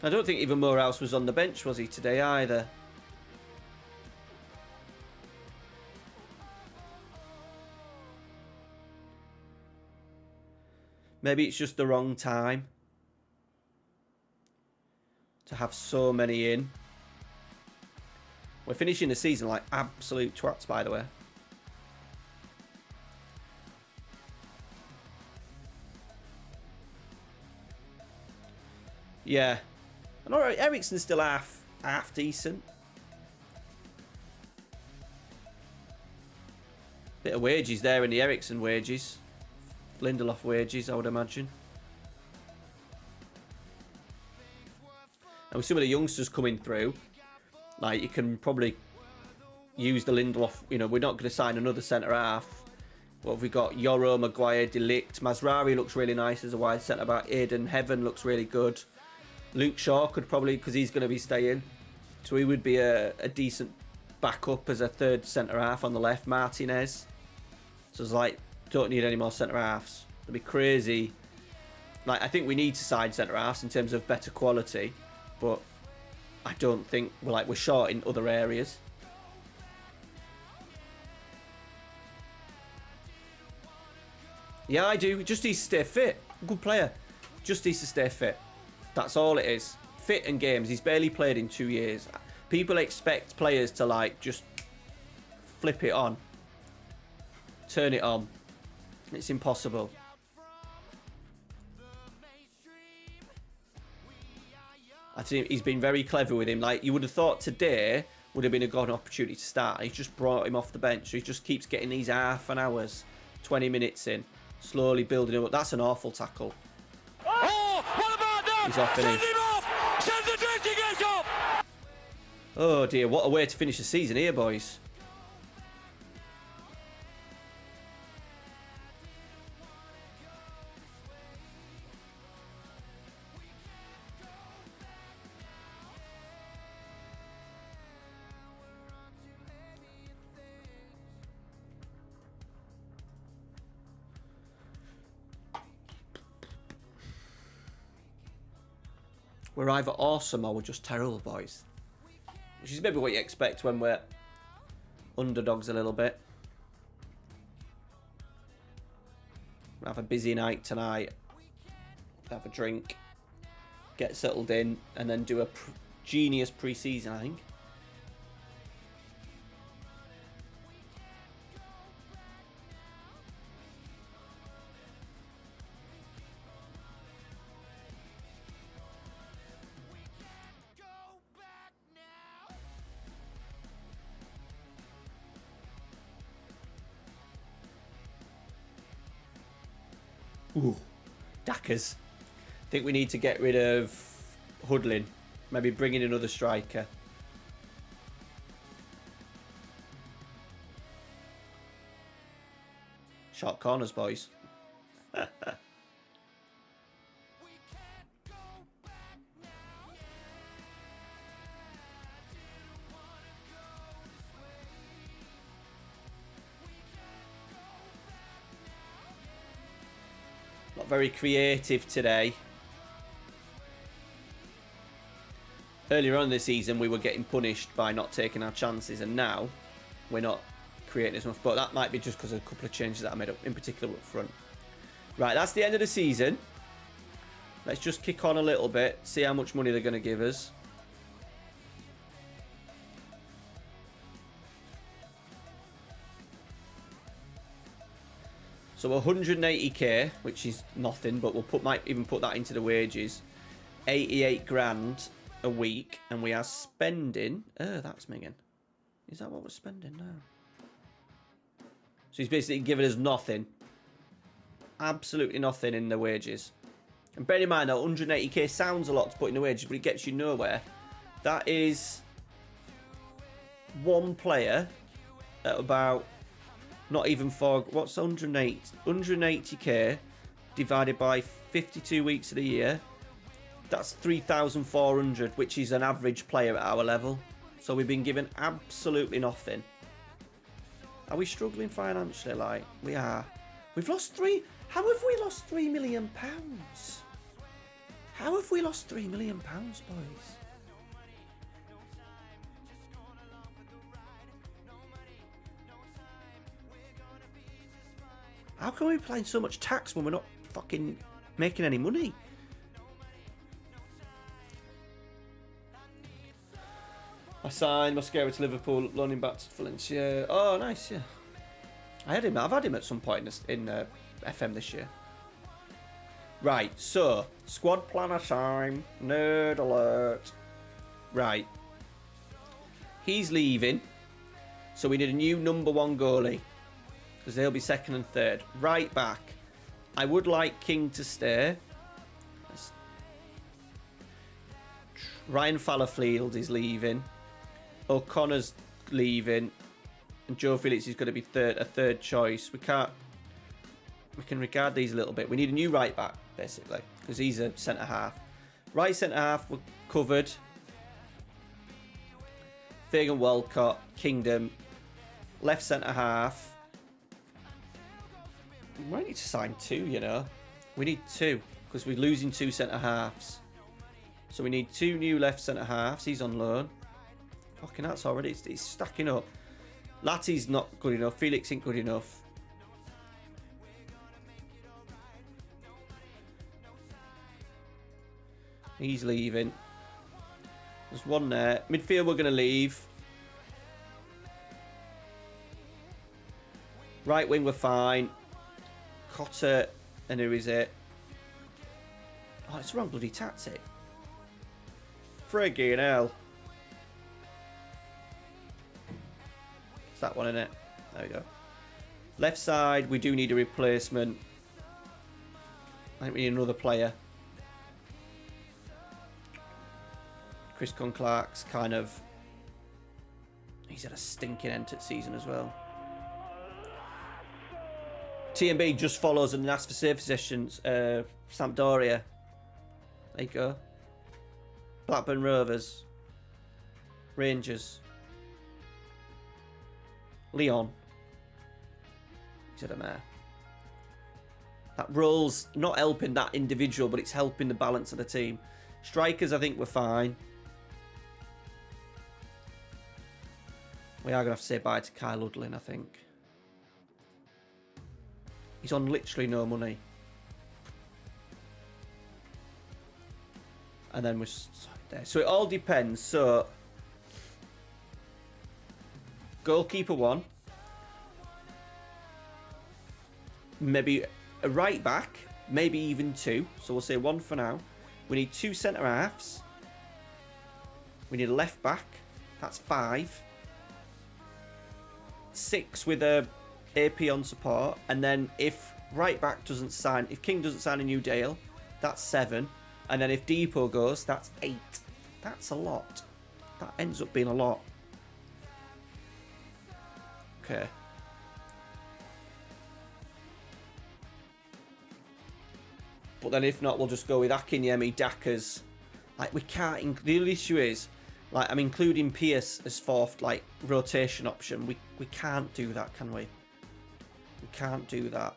I don't think even Morehouse was on the bench, was he, today either? Maybe it's just the wrong time to have so many in. We're finishing the season like absolute twats, by the way. Yeah. And alright, Eriksen's still half decent. Bit of wages there in the Eriksen wages. Lindelof wages, I would imagine. And with some of the youngsters coming through, like, you can probably use the Lindelof. You know, we're not going to sign another centre half. What have we got? Yoro, Maguire, Delict. Mazraoui looks really nice as a wide centre back. Aiden Heaven looks really good. Luke Shaw could probably, because he's going to be staying. So he would be a decent backup as a third centre half on the left. Martinez. So it's like, don't need any more centre halves. It'd be crazy. Like, I think we need to sign centre halves in terms of better quality, but I don't think we're short in other areas. Yeah, I do. Just needs to stay fit. Good player. Just needs to stay fit. That's all it is. Fit and games. He's barely played in 2 years. People expect players to, like, just flip it on. Turn it on. It's impossible. I think he's been very clever with him. Like, you would have thought today would have been a good opportunity to start. He's just brought him off the bench. So he just keeps getting these half an hours, 20 minutes in, slowly building him up. That's an awful tackle. Oh, what about that? He's off, isn't he? Send him off! Send the drifting gate off! Oh dear, what a way to finish the season here, boys. We're either awesome or we're just terrible, boys. Which is maybe what you expect when we're underdogs a little bit. We'll have a busy night tonight. Have a drink. Get settled in. And then do a genius pre-season, I think. Ooh, Dackers. I think we need to get rid of Hudlin. Maybe bring in another striker. Short corners, boys. Not very creative today. Earlier on in the season, we were getting punished by not taking our chances, and now we're not creating as much. But that might be just because of a couple of changes that I made up, in particular up front. Right, that's the end of the season. Let's just kick on a little bit, see how much money they're going to give us. So 180k, which is nothing, but might even put that into the wages. 88 grand a week, and we are spending... Oh, that's minging. Is that what we're spending now? So he's basically giving us nothing. Absolutely nothing in the wages. And bear in mind that 180k sounds a lot to put in the wages, but it gets you nowhere. That is one player at about not even four. What's 108? 180k divided by 52 weeks of the year. That's 3,400, which is an average player at our level. So we've been given absolutely nothing. Are we struggling financially? Like, we are. We've lost three. How have we lost £3 million? How have we lost £3 million, boys? How can we be paying so much tax when we're not fucking making any money? I signed Mosquera to Liverpool, loaning back to Valencia. Oh, nice, yeah. I've had him at some point in FM this year. Right, so, squad planner time. Nerd alert. Right. He's leaving. So we need a new number 1 goalie. Because they'll be second and third. Right back. I would like King to stay. Ryan Fallowfield is leaving. O'Connor's leaving. And Joe Felix is going to be a third choice. We can regard these a little bit. We need a new right back, basically. Because he's a centre-half. Right centre-half, we're covered. Fagan Walcott, Kingdom. Left centre-half. We might need to sign 2, you know. We need 2. Because we're losing 2 centre-halves. So we need 2 new left centre-halves. He's on loan. Fucking that's already. It's stacking up. Latty's not good enough. Felix ain't good enough. He's leaving. There's one there. Midfield we're going to leave. Right wing we're fine. Cotter. And who is it? Oh, it's the wrong bloody tactic. Friggin' hell. It's that one, innit? There we go. Left side, we do need a replacement. I think we need another player. Chris Clark's kind of... He's had a stinking end to the season as well. TMB just follows and asks for service sessions. Sampdoria. There you go. Blackburn Rovers. Rangers. Leon. He's had a mare. That role's not helping that individual, but it's helping the balance of the team. Strikers, I think we're fine. We are going to have to say bye to Kyle Ludlin, I think. He's on literally no money. And then we're there. So it all depends. So, goalkeeper 1. Maybe a right back. Maybe even 2. So we'll say 1 for now. We need 2 centre-halves. We need a left back. That's 5. 6 with a AP on support. And then if right back doesn't sign, if King doesn't sign a new deal, that's 7. And then if Depot goes, that's 8. That's a lot. That ends up being a lot. Okay. But then if not, we'll just go with Akinyemi, Dakas. Like, we can't... The issue is, like, I'm including Pierce as 4th, like, rotation option. We can't do that, can we? We can't do that.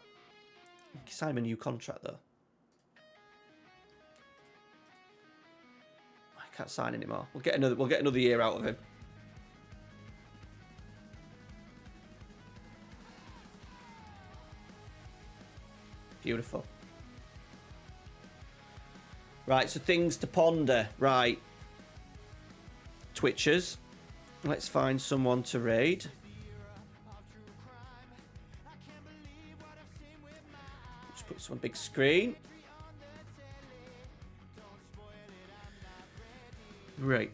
We can sign him a new contract, though. I can't sign anymore. We'll get another year out of him. Beautiful. Right, so things to ponder. Right. Twitchers. Let's find someone to raid. Just put this on big screen. Right.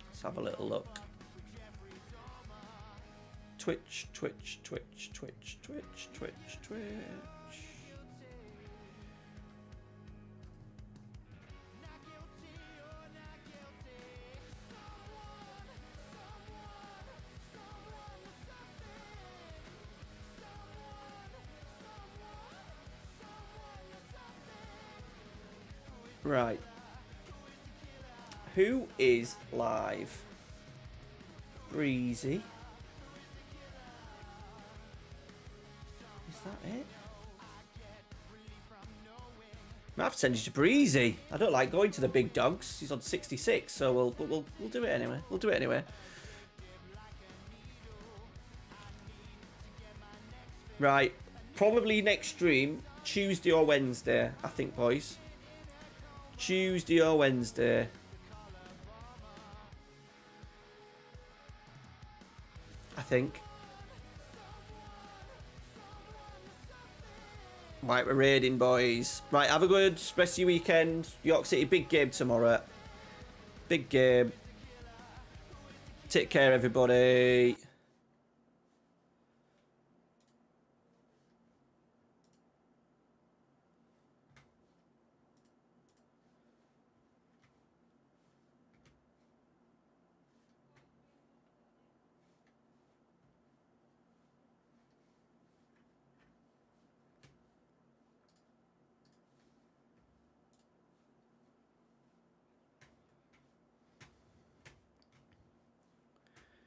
Let's have a little look. Twitch, Twitch, Twitch, Twitch, Twitch, Twitch, Twitch. Right. Who is live? Breezy. Is that it? I have to send you to Breezy. I don't like going to the big dogs. He's on 66, so we'll do it anyway. We'll do it anyway. Right. Probably next stream, Tuesday or Wednesday, I think, boys. Tuesday or Wednesday. I think. Right, we're raiding, boys. Right, have a good rest of your weekend. York City, big game tomorrow. Big game. Take care, everybody.